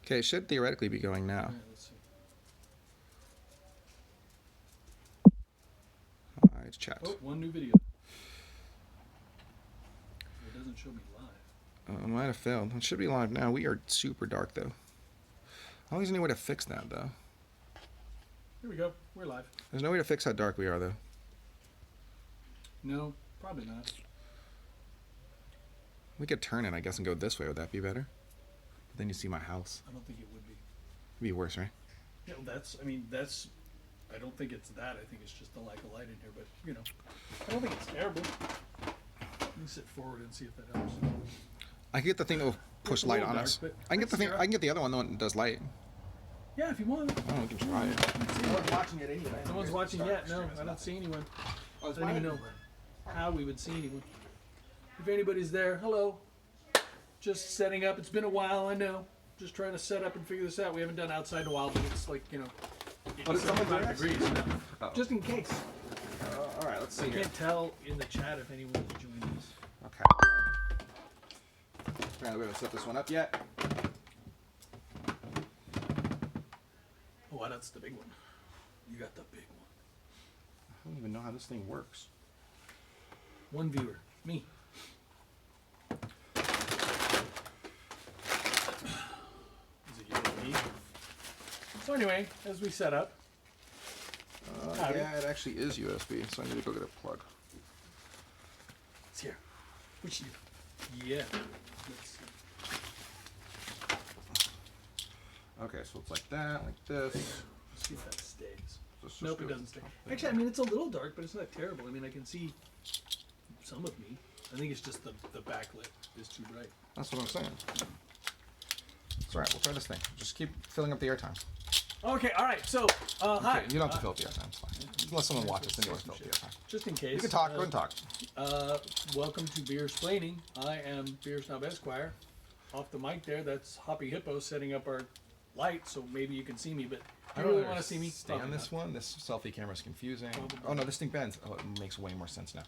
Okay, it should theoretically be going now. All right, let's see. It's chat. Oh, one new video. It doesn't show me live. It might have failed. It should be live now. We are super dark, though. I always need a way to fix that, though. Here we go. We're live. There's no way to fix how dark we are, though. No, probably not. We could turn it, I guess, and go this way. Would that be better? But then you see my house. I don't think it would be. It'd be worse, right? Yeah, well, I don't think it's that. I think it's just the lack of light in here, but, you know, I don't think it's terrible. Let me sit forward and see if that helps. I can get the thing that will push It's a light little on dark, us. but I can get the thing. I can get the other one, the one that does light. Yeah, if you want. Oh, we can try it. No one's watching it anyway. No one's watching yet. No, I don't see anyone. Oh, I don't even know how we would see anyone. If anybody's there, hello. Just setting up. It's been a while, I know. Just trying to set up and figure this out. We haven't done outside in a while, but it's like, you know, But it's someone 75 doing degrees. Oh. Just in case. All right, let's see I here. can't tell in the chat if anyone's joining us. Okay. Apparently, we haven't set this one up yet. Oh, that's the big one. You got the big one. I don't even know how this thing works. One viewer. Me. Is it you and me? So anyway, as we set up. Howdy. Yeah, it actually is USB, so I need to go get a plug. It's here. Which you? Yeah. Let's see. Okay, so it's like that, like this. Let's see if that stays. Just Nope, go- it doesn't stay. Actually, I mean, it's a little dark, but it's not terrible. I mean, I can see some of me. I think it's just the backlit is too bright. That's what I'm saying. It's alright, we'll try this thing. Just keep filling up the airtime. Okay, all right. So, hi. Okay, you don't have to fill up the airtime, it's fine. Unless someone watches, then you want to fill up the airtime. Just in case. You can talk, go and talk. Welcome to Beer Splaining. I am Beer Snob Esquire. Off the mic there, that's Hoppy Hippo setting up our light, so maybe you can see me, but I you don't really want to see me? Stay on Probably this not. one. This selfie camera is confusing. Probably. Oh no, this thing bends. Oh, it makes way more sense now.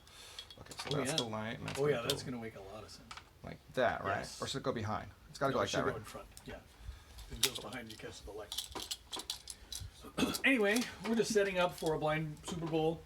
Okay, so Oh, that's yeah. the light. And that's Oh yeah, go that's going to make a lot of sense. like that, right? Yes. Or should it go behind? It's got to No, go it like should that, go right? in front. Yeah. It goes behind you, catches the light. Anyway, we're just setting up for a blind Super Bowl.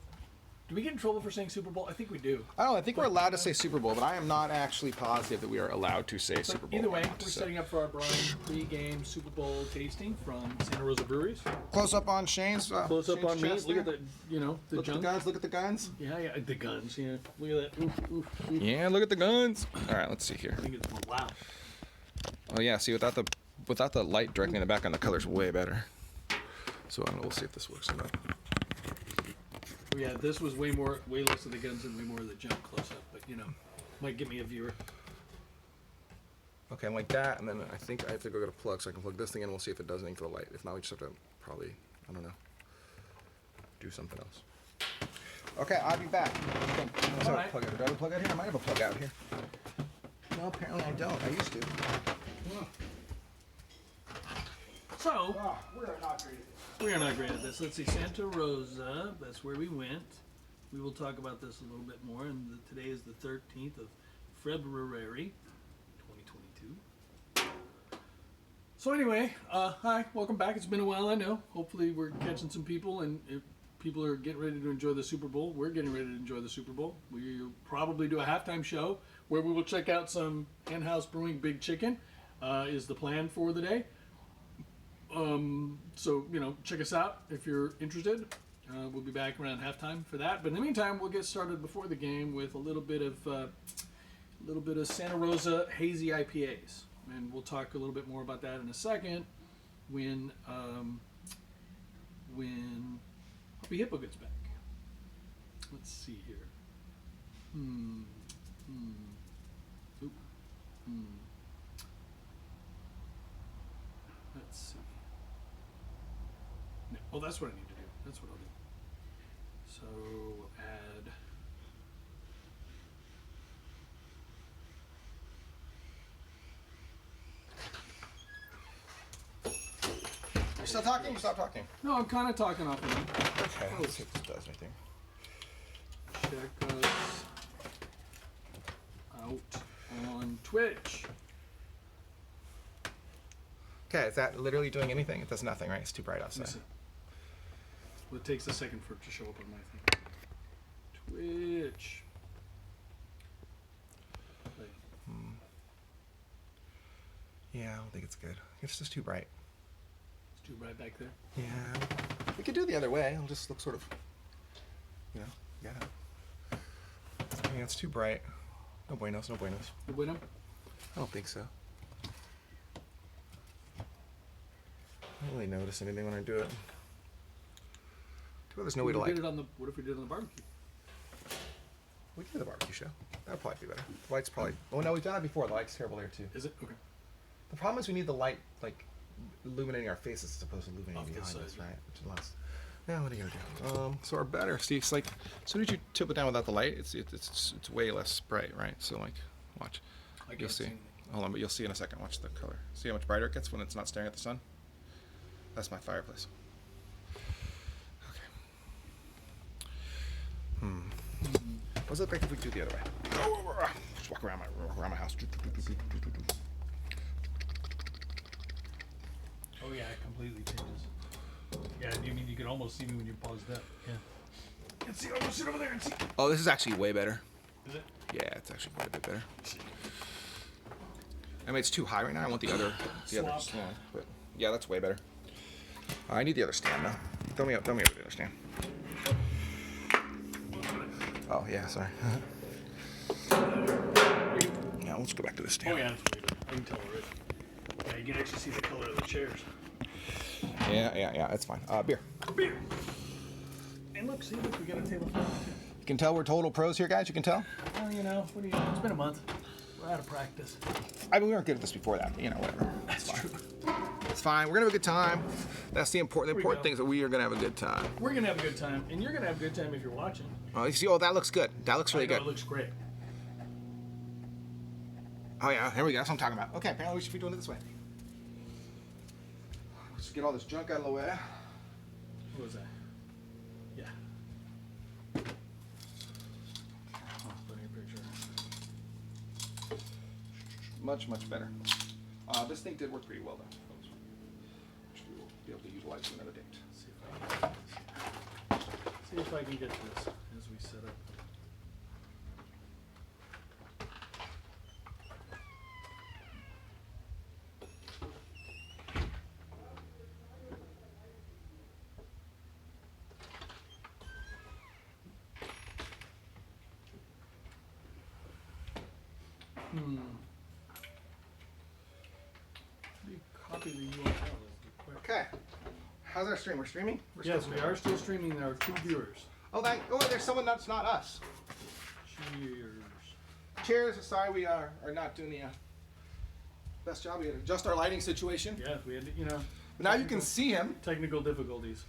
Do we get in trouble for saying Super Bowl? I think we do. I don't know. I think we're allowed to say Super Bowl, but I am not actually positive that we are allowed to say But Super Bowl. either way, or not, we're so. setting up for our blind pre-game Super Bowl tasting from Santa Rosa Breweries. Close up on Shane's. Close up Shane's on me. chest Look at there. the, you know, the Look at junk. the guns. Look at the guns. Yeah, the guns. Yeah, look at that. Oof, oof, oof. Yeah, look at the guns. All right, let's see here. I think it's wow. Oh yeah, see without the light directly in the back on the color's way better. So I don't know. We'll see if this works or not. Oh, yeah, this was way less of the guns and way more of the junk close up, but you know, might give me a viewer. Okay, I'm like that, and then I think I have to go get a plug so I can plug this thing in. We'll see if it does anything for the light. If not, we just have to probably, I don't know, do something else. Okay, I'll be back. Let's have a Alright. plug out. Do I have a plug out here? I might have a plug out here. No, apparently I don't. I used to. So, We're not great at this. we are not great at this. Let's see, Santa Rosa, that's where we went. We will talk about this a little bit more, and today is the 13th of February, 2022. So anyway, hi, welcome back. It's been a while, I know. Hopefully we're catching some people, and if people are getting ready to enjoy the Super Bowl. We're getting ready to enjoy the Super Bowl. We'll probably do a halftime show where we will check out some in-house brewing Big Chicken, is the plan for the day. So, you know, check us out if you're interested. We'll be back around halftime for that. But in the meantime, we'll get started before the game with a little bit of Santa Rosa hazy IPAs, and we'll talk a little bit more about that in a second when Hoppy Hippo gets back. Let's see here. Let's see. No. Oh, that's what I need to do. That's what I'll do. So we'll add. You still talking? Stop talking. No, I'm kind of talking off of me. Okay, let's see if this does anything. Check us out on Twitch. Okay, is that literally doing anything? It does nothing, right? It's too bright Let me outside. see. Well, it takes a second for it to show up on my thing. Twitch. Play. Yeah, I don't think it's good. It's just too bright. It's too bright back there. Yeah. We could do it the other way. It'll just look sort of, yeah. Yeah, it's too bright. No buenos, no buenos. The window? I don't think so. I don't really notice anything when I do it. Too bad there's no way to like. What if we did it on the barbecue? We can do the barbecue show. That'd probably be better. The light's probably. Oh no, we've done it before. The light's terrible there too. Is it? Okay. The problem is we need the light like illuminating our faces as opposed to illuminating Off the behind side, us, yeah. right? Which is less. Yeah, what are you gonna do? So our better. See, it's like as soon as you tip it down without the light, it's way less bright, right? So like, watch. I You'll can't see. see. Hold on, but you'll see in a second. Watch the color. See how much brighter it gets when it's not staring at the sun? That's my fireplace. Okay. What does it look like if we do it the other way? Just walk around my house. Oh yeah, it completely changes. Yeah, you mean you can almost see me when you're paused up? Yeah. And see, I'll go sit over there and see. Oh, this is actually way better. Is it? Yeah, it's actually quite a bit better. I mean, it's too high right now. I want the other Swap. stand, but yeah, that's way better. I need the other stand now. Throw me up the other stand. Oh yeah, sorry. Yeah, let's go back to this stand. Oh yeah, that's weird. I can tell already. Yeah, you can actually see the color of the chairs. Yeah, that's fine. Beer. Beer. And look, see, look, we got a table for it too. You can tell we're total pros here, guys. You can tell. Well, you know, what do you? It's been a month. We're out of practice. I mean, we weren't good at this before that. But, you know, whatever. That's true. It's fine. We're gonna have a good time. That's the important. The we important go. thing is that we are gonna have a good time. We're gonna have a good time, and you're gonna have a good time if you're watching. Oh, you see? Oh, that looks good. That looks really I know, good. It looks great. Oh yeah, here we go. That's what I'm talking about. Okay, apparently we should be doing it this way. Let's get all this junk out of the way. What was that? Yeah. Oh, plenty of picture. Much better. This thing did work pretty well though. Which we will be able to utilize to another date. See if I can get this as we set up. You copy the URL is the question. Okay. How's our stream? We're streaming? We're Yes, still we are still streaming. There are 2 viewers. Oh, there's someone that's not us. Cheers. Cheers. Sorry, we are not doing the best job. We had to adjust our lighting situation. Yes, we had to, you know. But now you can see him. Technical difficulties.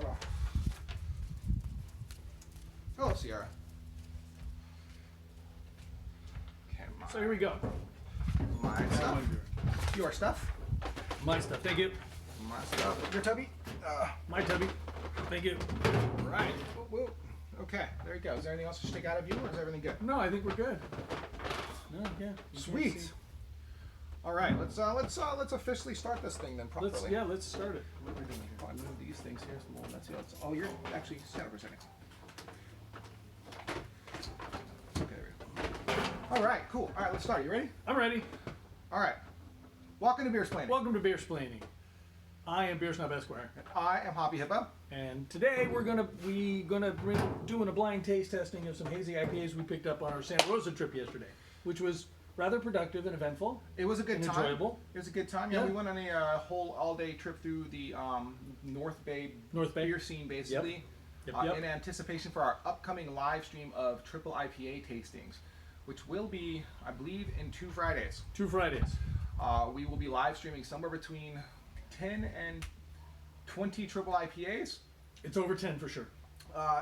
Oh. Hello, Sierra. Okay, So here we go. my stuff. Your stuff. My stuff. Thank you. My stuff. Your tubby. My tubby. Thank you. Right. Whoop, whoop. Okay, there you go. Is there anything else to stick out of you, or is everything good? No, I think we're good. No, yeah. you can't Sweet. see. All right, let's officially start this thing then properly. Let's start it. What are we doing here? I'll move these things here. Let's see. Oh, you're actually stand up for a second. Okay, there we go. All right, cool. All right, let's start. You ready? I'm ready. All right. Welcome to Beer Splaining. Welcome to Beer Splaining. I am Beer Snob Esquire, I am Hoppy Hippo. and today we're gonna doing a blind taste testing of some hazy IPAs we picked up on our Santa Rosa trip yesterday, which was rather productive and eventful. It was a good And time. enjoyable. It was a good time. Yeah, Yeah. we went on a whole all-day trip through the North Bay beer scene, basically, Yep. in anticipation for our upcoming live stream of triple IPA tastings, which will be, I believe, in 2 Fridays. 2 Fridays. We will be live streaming somewhere between 10 and 20 triple IPAs. It's over 10 for sure.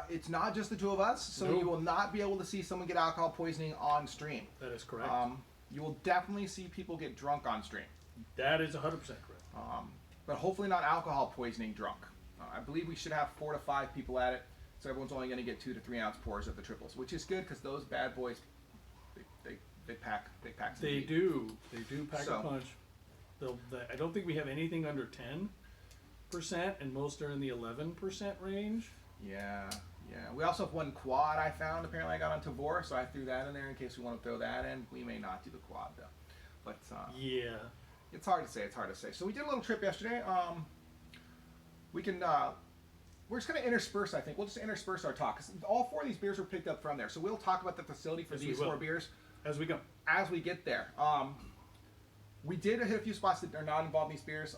It's not just the 2 of us, so Nope. you will not be able to see someone get alcohol poisoning on stream. That is correct. You will definitely see people get drunk on stream. That is 100% correct. But hopefully not alcohol poisoning drunk. I believe we should have 4 to 5 people at it, so everyone's only going to get 2 to 3 ounce pours of the triples, which is good because those bad boys, they They pack some They heat. do pack So- a punch. I don't think we have anything under 10%, and most are in the 11% range. Yeah. We also have one quad I found. Apparently, I got on Tavor, so I threw that in there in case we want to throw that in. We may not do the quad though, but Yeah. it's hard to say. It's hard to say. So we did a little trip yesterday. We can. We're just going to intersperse. I think we'll just intersperse our talk because all 4 of these beers were picked up from there. So we'll talk about the facility for Yes, we these will. 4 beers As we go. as we get there. We did hit a few spots that are not involved in these beers.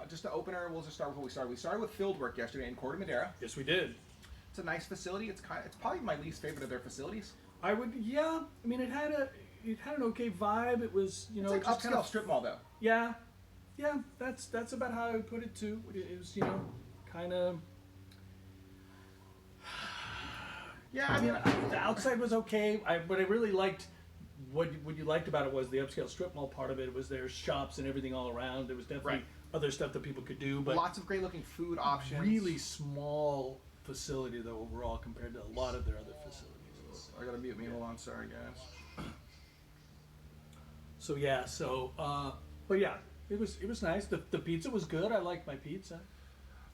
Just the opener, we'll just start with what we started. We started with field work yesterday in Corte Madera. Yes, we did. It's a nice facility. It's probably my least favorite of their facilities. I would, yeah. I mean, it had an okay vibe. It was, It's like just upscale strip mall though. yeah. That's about how I would put it too. It was, kind of. Yeah, I mean, the outside was okay. But I really liked what you liked about it was the upscale strip mall part of it. Was there's shops and everything all around. There was definitely Right. other stuff that people could do, but lots of great looking food options. really small facility though overall compared to a lot of their other facilities. I gotta mute me. Hold on, sorry guys. So yeah, but yeah, it was nice. The pizza was good. I liked my pizza.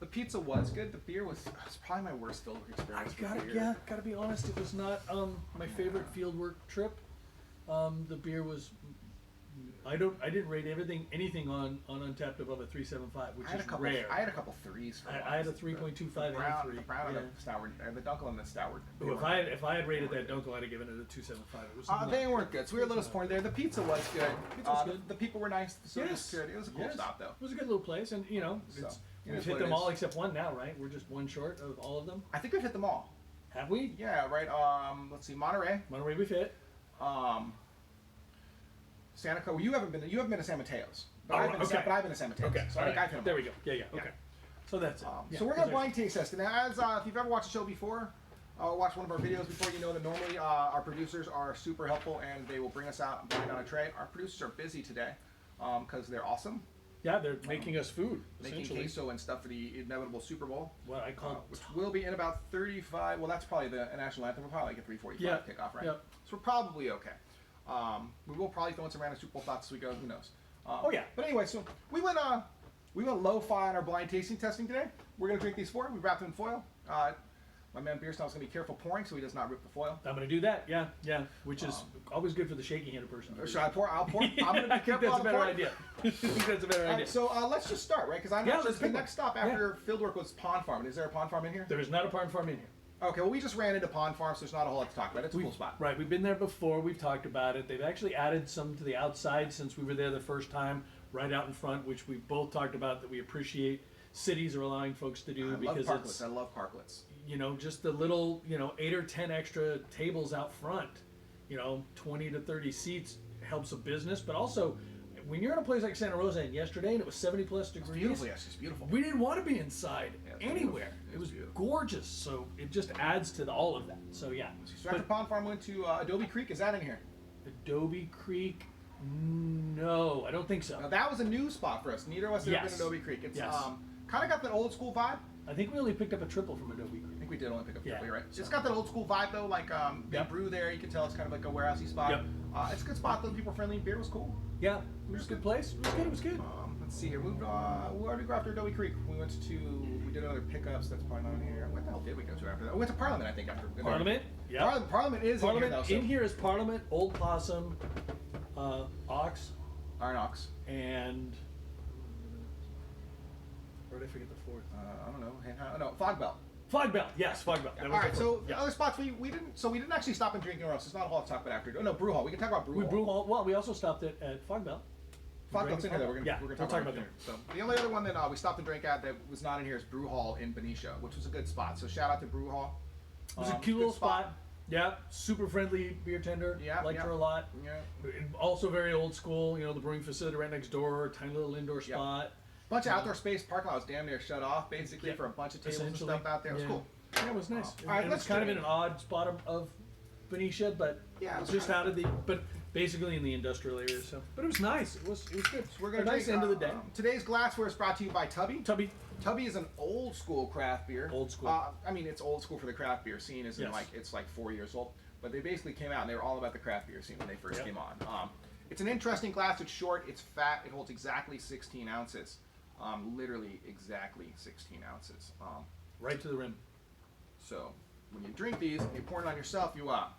The pizza was good. The beer was probably my worst fieldwork experience. with beer. Gotta be honest. It was not my favorite fieldwork trip. The beer was. I didn't rate anything on Untapped above a 3.75, which I had is a couple. rare. I had a couple threes. For I had a once. 3.25 and a brown, 3. The brown Yeah. and the Stoward, the Dunkel and the Stoward. they Ooh, weren't if I had rated that Dunkel, I'd have given it a 2.75. It was They weren't good, so we were a little disappointed there. The pizza was good. Pizza was good. The people were nice. The service Yes. was good. It was a cool Yes. stop though. It was a good little place, and So, it we've is hit what them it all is. except one now, right? We're just one short of all of them. I think we've hit them all. Have we? Yeah, right. Let's see, Monterey, Monterey we've hit. Santa Clara. Well, you haven't been to San Mateo's, but Oh, I've been to okay. San Mateo's. Okay, So I think I've hit them there all. we go. Yeah. Okay. So that's it. Yeah, So we're gonna those are- blind taste test. And as if you've ever watched the show before, watched one of our videos before, you know that normally our producers are super helpful and they will bring us out blind on a tray. Our producers are busy today because they're awesome, Yeah, they're making us food making essentially. queso and stuff for the inevitable Super Bowl, What I call which will be in about 35. Well, that's probably the national anthem. We're probably like a 3:45 kickoff, right? Yeah. So we're probably okay. We will probably throw in some random Super Bowl thoughts as we go. Who knows? Oh, yeah. But anyway, so we went lo-fi on our blind tasting testing today. We're gonna drink these 4. We wrapped them in foil. My man Beerstow's gonna be careful pouring so he does not rip the foil. I'm gonna do that. Yeah. Which is always good for the shaky-handed person. Should I pour? I'll pour. I'm gonna be I think careful. that's a on better pouring. idea. I think that's a better All right, idea. so let's just start, right? Because I'm Yeah, not let's sure. The pick next stop after Fieldwork was Pond Farm. Is there a Pond Farm in here? There is not a pond farm in here. Okay, well we just ran into Pond Farm, so there's not a whole lot to talk about. It's a cool spot. Right, we've been there before. We've talked about it. They've actually added some to the outside since we were there the first time, right out in front, which we both talked about that we appreciate cities are allowing folks to do I love because parklets. it's I love parklets. just the little 8 or 10 extra tables out front. 20 to 30 seats helps a business, but also when you're in a place like Santa Rosa and yesterday and it was 70 plus degrees. Beautiful, yes, it's beautiful. We didn't want to be inside Yeah, it's anywhere. beautiful. It was beautiful. gorgeous, so it just adds to all of that. So yeah. So after Pond Farm, went to Adobe Creek. Is that in here? Adobe Creek, no, I don't think so. Now that was a new spot for us. Neither of us have ever been Yes. to Adobe Creek. It's Yes. kind of got that old school vibe. I think we only picked up a triple from Adobe Creek. I think we did only pick up Yeah. triple, you're right. So- It's got that old school vibe though, like they Yep. brew there. You can tell it's kind of like a warehousey spot. Yep. It's a good spot though. People are friendly. Beer was cool. Yeah, it was a good place. It was good. Let's see here. Where did we go after Adobe Creek? We did another pickups. That's probably not in here. What the hell did we go to after that? We went to Parliament, I think, after. Parliament, yeah. Parliament is Parliament, in here though. in here is Parliament, Old Possum, Ox, Iron Ox. and where did I forget the fourth? I don't know. No, Fog Belt. Fog Belt, yes, Fog Belt. That All was right, the so fourth. the other spots we didn't actually stop and drink anywhere else. There's not a whole lot to talk about after. Oh no, Brew Hall. We can talk about Brew We Hall. brew hall. Well, we also stopped at Fog Belt. Fog Belt's in here. Though. We're Yeah, gonna we'll talk talk about about that. So the only other one that we stopped and drank at that was not in here is Brew Hall in Benicia, which was a good spot. So shout out to Brew Hall. It was a Good cute little spot. Yeah, super friendly beer tender. Yeah, liked yeah. her a lot. Yeah. And also very old school. The brewing facility right next door, tiny little indoor Yeah. spot. Bunch of outdoor space. Parking lot was damn near shut off, basically, Yeah. for a bunch of tables and Essentially, stuff out there. It was yeah. cool. Yeah, it was nice. All right, And let's it's kind of drink. in an odd spot of Benicia, but Yeah, it was just kinda- out of but basically in the industrial area. So, but it was nice. It was good. So we're gonna a nice drink, end of the day. Today's glassware is brought to you by Tubby. Tubby. Tubby is an old school craft beer. Old school. I mean, it's old school for the craft beer scene. Isn't Yes. like it's like 4 years old. but they basically came out and they were all about the craft beer scene when they first Yep. came on. It's an interesting glass. It's short. It's fat. It holds exactly 16 ounces. Literally exactly 16 ounces. Right to the rim. So when you drink these and you pour it on yourself, you got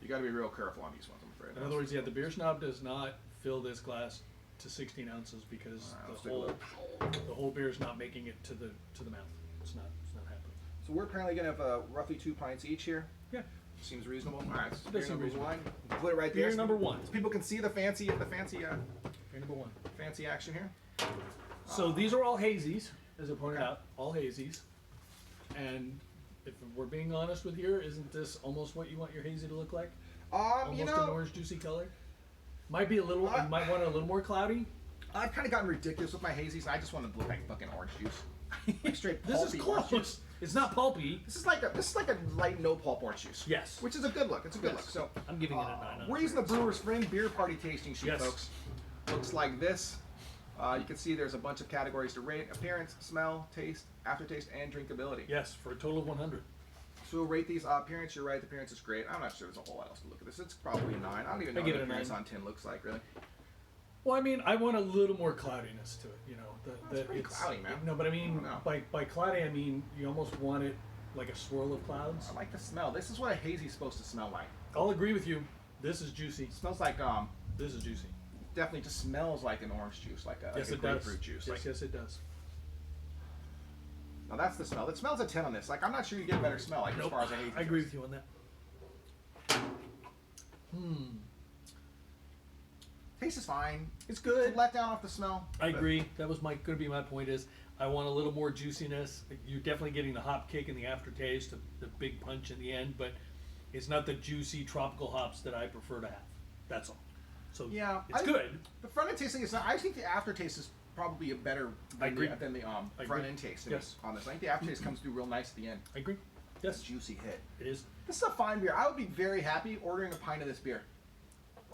to be real careful on these ones, I'm afraid. In other words, yeah, the beer snob does not fill this glass to 16 ounces because All right, let's the take a whole look. the whole beer is not making it to the mouth. It's not happening. So we're apparently going to have roughly 2 pints each here. Yeah. Seems reasonable. All right, so It beer does seem number reasonable. 1. Put it right Beer there. number 1. So people can see the fancy Beer number 1. fancy action here. So these are all hazies, as I pointed out, all hazies. And if we're being honest with you, isn't this almost what you want your hazy to look like? Almost You an know, orange juicy color. Might be a little. You might want it a little more cloudy. I've kind of gotten ridiculous with my hazies. I just want it to look like fucking orange juice. Like straight This is pulpy orange close. juice. It's not pulpy. This is like a light no pulp orange juice. Yes. Which is a good look. It's a good look. So I'm giving it a 9. we're using the Brewer's Friend beer party tasting sheet, Yes. folks. Looks like this. You can see there's a bunch of categories to rate: appearance, smell, taste, aftertaste, and drinkability. Yes, for a total of 100. So we'll rate these. Appearance, you're right. The appearance is great. I'm not sure there's a whole lot else to look at this. It's probably a 9. I don't even know give what it a appearance 9. on tin looks like, really. Well, I mean, I want a little more cloudiness to it. You know, It's pretty cloudy, man. No, but I mean, I don't know. by cloudy, I mean you almost want it like a swirl of clouds. I like the smell. This is what a hazy's supposed to smell like. I'll agree with you. This is juicy. It smells like This is juicy. definitely just smells like an orange juice, like a, Yes, like a it does. grapefruit juice. Yes, yes, it does. Now that's the smell. It smells a 10 on this. Like I'm not sure you get a better smell like as Nope. far as a hazy. I agree goes. with you on that. Taste is fine. It's good. It's a letdown off the smell. I but agree. That was going to be my point. Is I want a little more juiciness. You're definitely getting the hop kick and the aftertaste, the big punch in the end, but it's not the juicy tropical hops that I prefer to have. That's all. So Yeah, it's good. The front end tasting is not. I think the aftertaste is probably a better I agree. than the I front agree. end taste. Yes. On this, I think the aftertaste comes through real nice at the end. I agree. It's Yes, a juicy hit. it is. This is a fine beer. I would be very happy ordering a pint of this beer.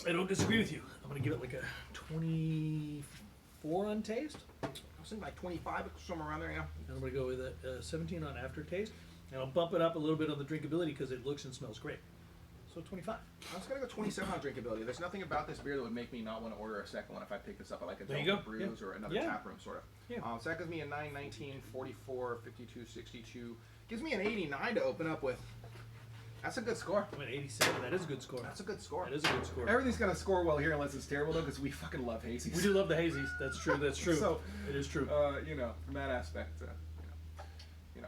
I don't disagree with you. I'm going to give it like a 24 on taste. I was thinking like 25, somewhere around there. Yeah. And I'm going to go with a 17 on aftertaste. And I'll bump it up a little bit on the drinkability because it looks and smells great. So 25. I was gonna go 27 on drinkability. There's nothing about this beer that would make me not want to order a second one if I pick this up at like a There you Delta go. Brews Yeah. or another Yeah. tap room sort of. Yeah. So that gives me a 9, 19, 44, 52, 62. Gives me an 89 to open up with. That's a good score. I'm at 87. That is a good score. That's a good score. That is a good score. Everything's gonna score well here unless it's terrible though, because we fucking love hazies. We do love the hazies. That's true. That's true. So, it is true. From that aspect,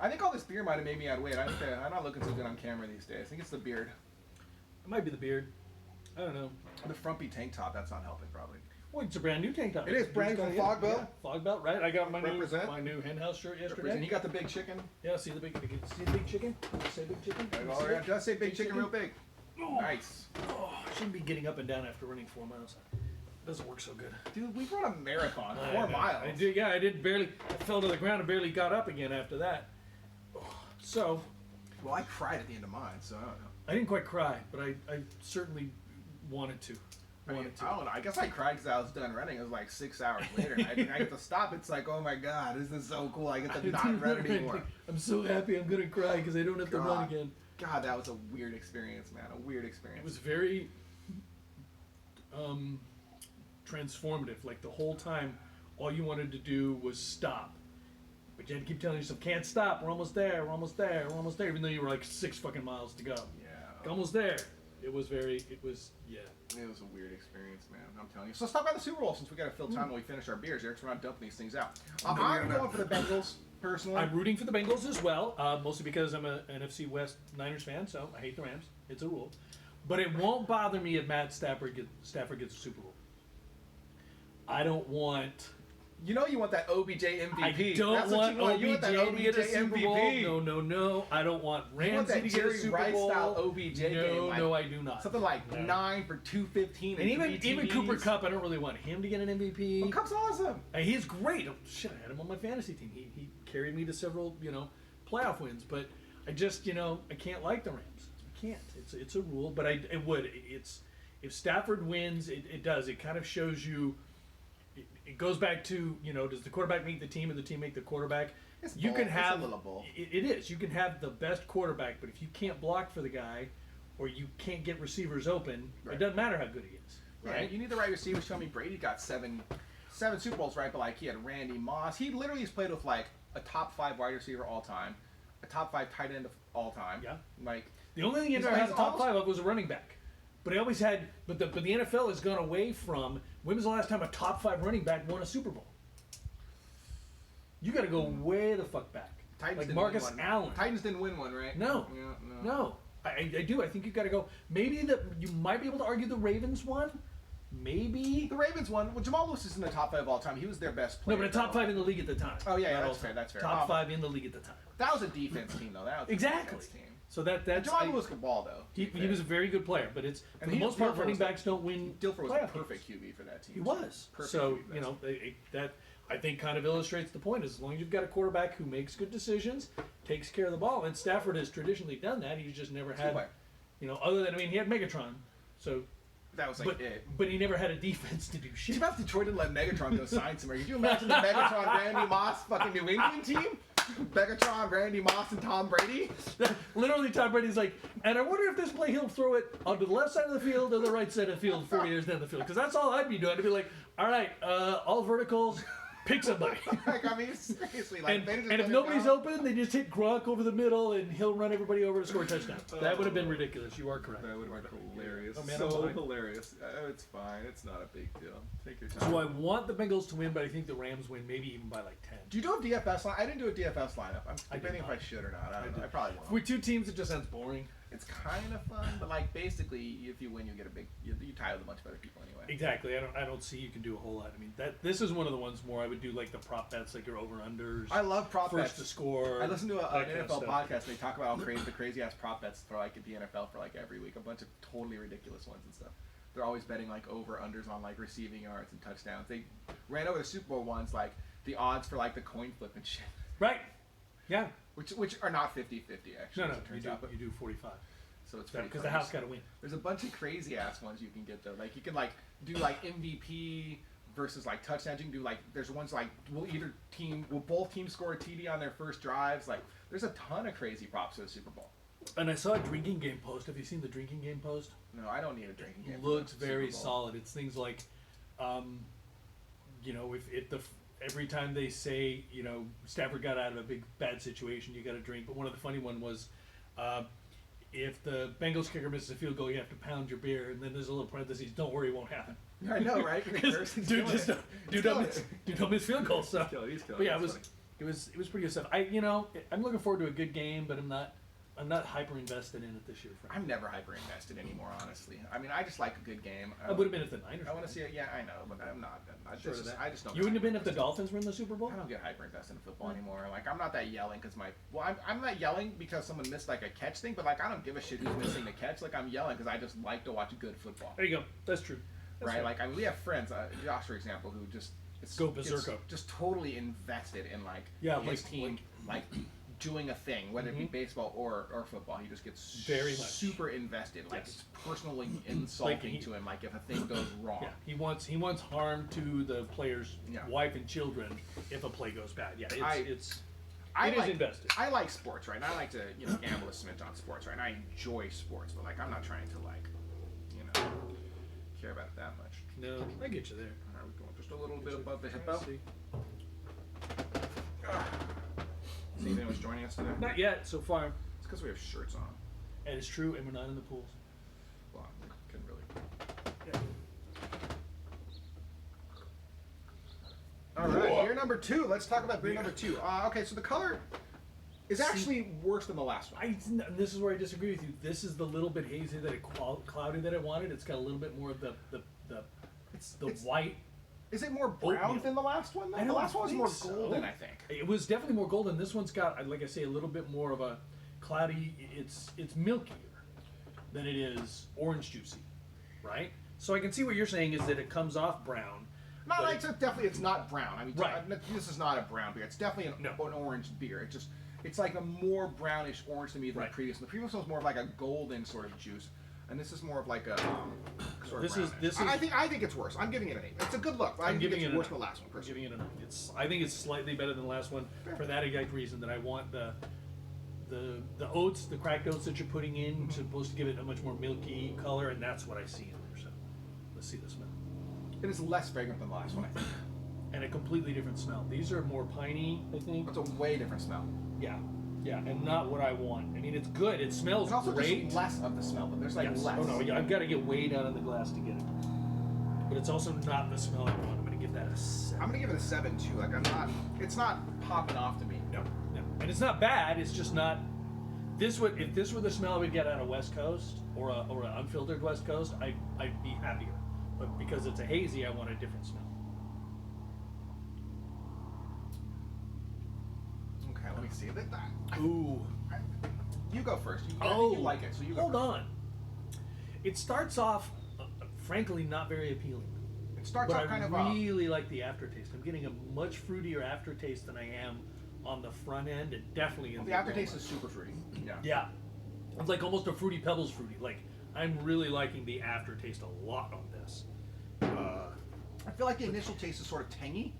I think all this beer might have made me add weight. I'm not looking so good on camera these days. I think it's the beard. It might be the beard. I don't know. The frumpy tank top, that's not helping probably. Well, it's a brand new tank top. It is brand new from Yeah, Fog Belt. yeah, Fog Belt, right? I got my Represent. new hen house shirt yesterday. Represent. You got the big chicken. Yeah, see the big chicken? Did I say big chicken? Did I Oh, say yeah, it? just say big chicken real big. Oh. Nice. Oh, I shouldn't be getting up and down after running 4 miles. Doesn't work so good. Dude, we run a marathon, I 4 know. miles. I did, yeah, I did barely. I fell to the ground and barely got up again after that. So, Well, I cried at the end of mine, so I don't know. I didn't quite cry, but I certainly wanted to. I don't know. I guess I cried because I was done running. It was like 6 hours later. And I get to stop. It's like, oh my god, this is so cool. I get to not run anymore. I'm so happy I'm gonna cry because I don't have to run God. again. God, that was a weird experience, man. A weird experience. It was very transformative. Like the whole time, all you wanted to do was stop. But you had to keep telling yourself, can't stop, we're almost there, we're almost there, we're almost there, even though you were like 6 fucking miles to go. Yeah. Almost there. It was, yeah. It was a weird experience, man. I'm telling you. So stop by the Super Bowl since we got to fill time when we finish our beers here because we're not dumping these things out. I'm going for the Bengals, personally. I'm rooting for the Bengals as well, mostly because I'm a NFC West Niners fan, so I hate the Rams. It's a rule. But it won't bother me if Matt Stafford gets the Super Bowl. I don't want... You know you want that OBJ MVP. I don't That's want what you want. OBJ You want that to get a OBJ Super Bowl. MVP. No. I don't want You want Ramsey that to get a Jerry Super Rice Bowl. style OBJ no, game. Like, no, I do not. Something like No. 9 for 215 And and even Cooper Kupp, I don't really want him to get an MVP. Well, Cup's awesome. He's great. Oh, shit, I had him on my fantasy team. He carried me to several, playoff wins. But I just, I can't like the Rams. I can't. It's a rule. But it would. If Stafford wins, it does. It kind of shows you. It goes back to, does the quarterback make the team or the team make the quarterback? It's You both. can It's have a little both. It is. You can have the best quarterback, but if you can't block for the guy, or you can't get receivers open, Right. it doesn't matter how good he is. Yeah, Right? you need the right receiver. Show me Brady got seven Super Bowls, right? But like he had Randy Moss. He literally has played with like a top 5 wide receiver all time, a top 5 tight end of all time. Yeah. Like The only thing he He's- never had he's a top almost- 5 of was a running back. But he always had. But the NFL has gone away from. When was the last time a top 5 running back won a Super Bowl? You got to go way the fuck back. Titans Like didn't Marcus win one. Allen. Titans didn't win one, right? No. Yeah, No, I do. I think you got to go. Maybe you might be able to argue the Ravens won. Maybe. The Ravens won. Well, Jamal Lewis is in the top 5 of all time. He was their best player. No, but a top 5 in the league at the time. Oh, yeah, Not that's all fair, time. that's fair. Top 5 in the league at the time. That was a defense team, though. That was Exactly. a defense team. So that's Jamal Lewis could ball, though. he was a very good player, but it's for And the he- most part Dilfer running was backs don't win. Dilfer was a playoff perfect games. QB for that team. He was. Perfect So QB, you know that I think kind of illustrates the point. As long as you've got a quarterback who makes good decisions, takes care of the ball, and Stafford has traditionally done that. He's just never had, player. other than he had Megatron, so That was like but it. but he never had a defense to do shit. Too bad Detroit didn't let Megatron go sign somewhere. Could you imagine the Megatron, Randy Moss, fucking New England team? Megatron, Randy Moss, and Tom Brady? Literally, Tom Brady's like, and I wonder if this play he'll throw it onto the left side of the field or the right side of the field 40 years down the field. Because that's all I'd be doing. I'd be like, all right, all verticals, pick somebody. Like, I mean, seriously. Like, And, they just and if let it nobody's go. open, they just hit Gronk over the middle and he'll run everybody over to score a touchdown. That would have been ridiculous. You are correct. That would have been hilarious. Oh, man, so I'm fine. hilarious. It's fine. It's not a big deal. Take your time. So I want the Bengals to win, but I think the Rams win, maybe even by like 10. Do you do a DFS line? I didn't do a DFS lineup. I'm I did debating if not. I should or not. I don't know. did. I probably If won't. we're two teams, it just sounds boring. It's kind of fun, but like basically, if you win, you get a big. You tie with a bunch of other people anyway. Exactly. I don't see you can do a whole lot. I mean, this is one of the ones more I would do like the prop bets, like your over-unders. I love prop first bets. to score. I listen to that an kind of NFL stuff. podcast. They talk about the crazy ass prop bets for like the NFL for like every week. A bunch of totally ridiculous ones and stuff. They're always betting like over unders on like receiving yards and touchdowns. They ran over the Super Bowl ones, like the odds for like the coin flip and shit, Right. Yeah. which are not 50-50 actually. No, as it you turns do. out, but You do 45 so it's pretty because the funny. house got to win. There's a bunch of crazy ass ones you can get though. Like you can like do like MVP versus like touchdowns. You can do like there's ones like will both teams score a TD on their first drives. Like there's a ton of crazy props for the Super Bowl. And I saw a drinking game post. Have you seen the drinking game post? No, I don't need a drinking game. It for looks the very Super Bowl. solid. It's things like, if every time they say, Stafford got out of a big bad situation, you got to drink. But one of the funny one was, if the Bengals kicker misses a field goal, you have to pound your beer, and then there's a little parentheses. Don't worry, it won't happen. I know, right? Dude, don't miss field goals. So, He's killing but yeah, it. it was pretty good stuff. I'm looking forward to a good game, but I'm not hyper invested in it this year. Frankly. I'm never hyper invested anymore, honestly. I mean, I just like a good game. I would have been if the Niners. I want to won. see it. Yeah, I know, but I'm not. Sure of that. I just don't. You wouldn't have been if the Dolphins were in the Super Bowl. I don't get hyper invested in football anymore. Like I'm not that yelling because I'm not yelling because someone missed like a catch thing, but like I don't give a shit who's missing the catch. Like I'm yelling because I just like to watch good football. There you go. That's true. That's Right? Like we have friends, Josh for example, who just Go berserko. just totally invested in like Yeah, his like- team like doing a thing, whether it be baseball or football. He just gets Very much. super invested. Like Yes. it's personally insulting he- to him. Like if a thing goes wrong. Yeah, he wants harm to the player's Yeah. wife and children if a play goes bad. Yeah, I it is invested. I like sports, right? And I like to, gamble a smidge on sports, right? And I enjoy sports, but like I'm not trying to like, care about it that much. No, I get you there. All right, we're going just a little bit above the hippo. See. See if anyone's joining us today. Not yet so far. It's because we have shirts on. And it's true, and we're not in the pools. Well, we can really. Yeah. All right, beer number 2. Let's talk about beer number 2. Okay, so the color is actually worse than the last one. This is where I disagree with you. This is the little bit hazy that cloudy that I wanted. It's got a little bit more of the It's- white. Is it more brown Oatmeal. than the last one? Though? I The don't last one was think more so. golden, I think. It was definitely more golden. This one's got, like I say, a little bit more of a cloudy. It's milkier than it is orange juicy, right? So I can see what you're saying is that it comes off brown. Not but like it's not brown. I mean, Right. this is not a brown beer. It's definitely an orange beer. It's like a more brownish orange to me than Right. the previous one. The previous one was more of like a golden sort of juice, and this is more of like a sort This of is- brownish. this I is- think it's worse. I'm giving it an 8. It's a good look. But I I'm think giving it's it worse a than the last one. I'm Personally. giving it a 9. I think it's slightly better than the last one for that exact reason that I want the oats, the cracked oats that you're putting in, supposed to give it a much more milky color, and that's what I see in there. So let's see the smell. It is less fragrant than the last one, I think. And a completely different smell. These are more piney, I think. It's a way different smell. Yeah, and not what I want. I mean, it's good. It smells And also great. just less of the smell, but there's like Yes. less. Oh no, yeah, I've got to get way down in the glass to get it. But it's also not the smell I want. I'm gonna give that a 7. I'm gonna give it a 7 too. Like it's not popping off to me. No, and it's not bad. It's just not. If this were the smell I would get out of West Coast or an unfiltered West Coast, I'd be happier. But because it's a hazy, I want a different smell. Okay, let me see. Ooh. You go first. I Oh, think you like it, so you go hold first. on. It starts off, frankly, not very appealing. It starts But off kind I of really like the aftertaste. I'm getting a much fruitier aftertaste than I am on the front end, and definitely in the aftertaste is super fruity. Yeah. Yeah, it's like almost a Fruity Pebbles fruity. Like I'm really liking the aftertaste a lot on this. I feel like the initial taste is sort of tangy,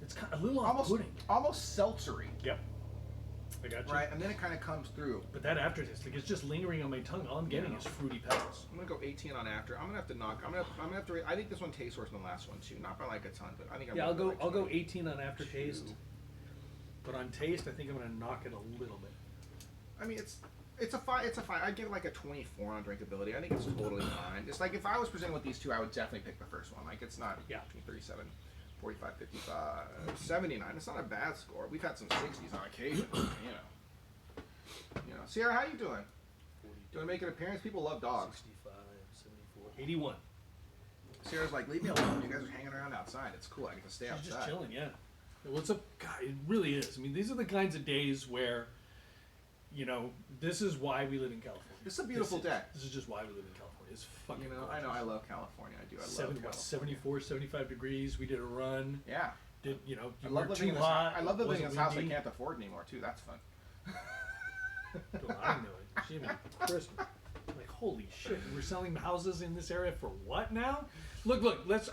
It's kind of a little almost off-putting. almost seltzery, Yep, I got you. right? And then it kind of comes through. But that aftertaste, like it's just lingering on my tongue. All I'm getting is Fruity Pebbles. I'm gonna go 18 on after. I'm gonna have to knock. I'm gonna have to. I think this one tastes worse than the last one too. Not by like a ton, but I think. Yeah, gonna I'll go like 18 on aftertaste. 22. But on taste, I think I'm gonna knock it a little bit. I mean, it's a fine. It's a fine. I'd give it like a 24 on drinkability. I think it's totally fine. It's like if I was presented with these two, I would definitely pick the first one. Like it's not Yeah. between 37, 45, 55, 79. It's not a bad score. We've had some 60s on occasion. You know. Sierra, how you doing? Do you want to make an appearance? People love dogs. 65, 74, 81. Sierra's like, leave me alone. You guys are hanging around outside. It's cool. I get to stay She's outside. just chilling, yeah. Well, it's God, it really is. I mean, these are the kinds of days where, you know, this is why we live in California. It's a beautiful day. This is just why we live in California. It's fucking You know, gorgeous. I know. I love California. I do. I love California. 74, 75 degrees. We did a run. Yeah. You know, I you love weren't living in too this. hot. I love living in wasn't this house I windy. can't afford anymore too. That's fun. Well, I know it. Jimmy, Christmas. Like, holy shit, we're selling houses in this area for what now? Look,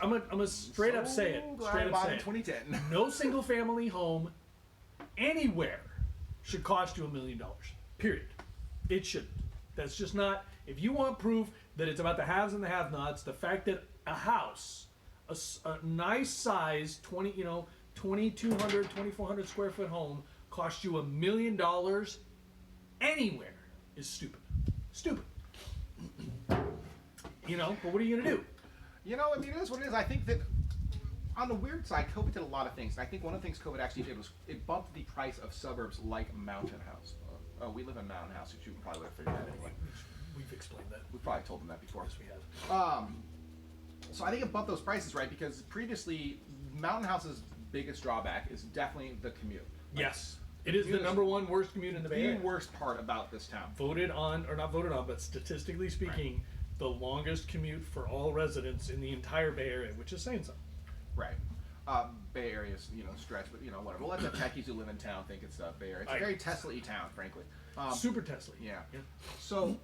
I'm gonna straight up say it. Glad Straight I up bought say in it. 2010. No single family home anywhere should cost you $1 million. Period. It shouldn't. That's just not. If you want proof that it's about the haves and the have-nots, the fact that a house, a nice size 2,200, 2,400 square foot home costs you $1 million anywhere is stupid. Stupid. You know, but what are you gonna do? You know, I mean, it is what it is. I think that on the weird side, COVID did a lot of things. And I think one of the things COVID actually did was it bumped the price of suburbs like Mountain House. Oh, we live in Mountain House, which you probably would have figured that anyway. We've explained that. We probably told them that before. Yes, we have. So I think it bumped those prices, right? Because previously, Mountain House's biggest drawback is definitely the commute. Yes, it is the number one worst commute in the Bay The Area. worst part about this town. Voted on, or not voted on, but statistically speaking, the longest commute for all residents in the entire Bay Area, which is saying something. Right. Bay Area's, stretch, but, whatever. We'll let the techies who live in town think it's Bay Area. It's a very Tesla-y town, frankly. Super Tesla. Yeah. So,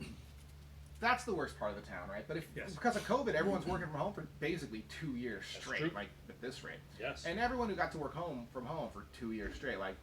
that's the worst part of the town, right? But because of COVID, everyone's working from home for basically 2 years straight, true. like at this rate. Yes. And everyone who got to work from home for 2 years straight, like,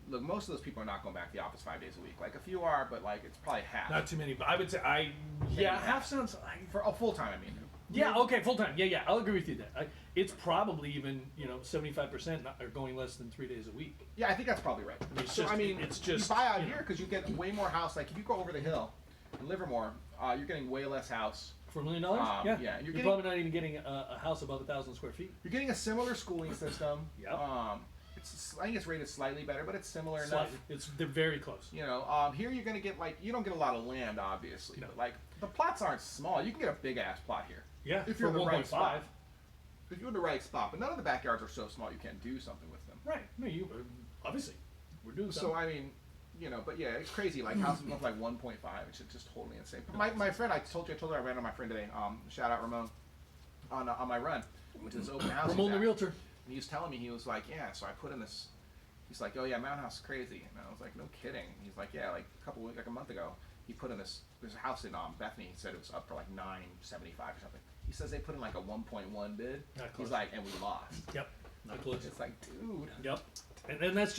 look, most of those people are not going back to the office 5 days a week. Like, a few are, but, like, it's probably half. Not too many, but I would say half sounds. For a full time, I mean. Yeah, okay, full time. Yeah, I'll agree with you there. It's probably even 75% are going less than 3 days a week. Yeah, I think that's probably right. It's So, just- I mean, it's just, you buy out you know. here because you get way more house. Like, if you go over the hill in Livermore, you're getting way less house. For $1 million? Yeah, and You're getting- probably not even getting a house above 1,000 square feet. You're getting a similar schooling system. Yep. I think it's rated slightly better, but it's similar Slightly. enough. They're very close. Here you're gonna get you don't get a lot of land, obviously, No. but like the plots aren't small. You can get a big ass plot here. Yeah, if you're in for the right 1.5. spot. If you're in the right spot, but none of the backyards are so small you can't do something with them. Right. No, you obviously we're doing So something. I mean, but yeah, it's crazy. Like houses going for like 1.5, it's just totally insane. My friend, I told her I ran on my friend today. Shout out Ramon on my run. Went to this open house. Ramon the realtor. And he was telling me, he was like, yeah, so I put in this. He's like, oh yeah, Mountain House is crazy. And I was like, no kidding. He's like, yeah, like a month ago, he put in this. There's a house in Bethany. He said it was up for like $975 or something. He says they put in like a 1.1 bid. Not close. He's like, and we lost. Yep. Not close. It's like, dude. Yep. And that's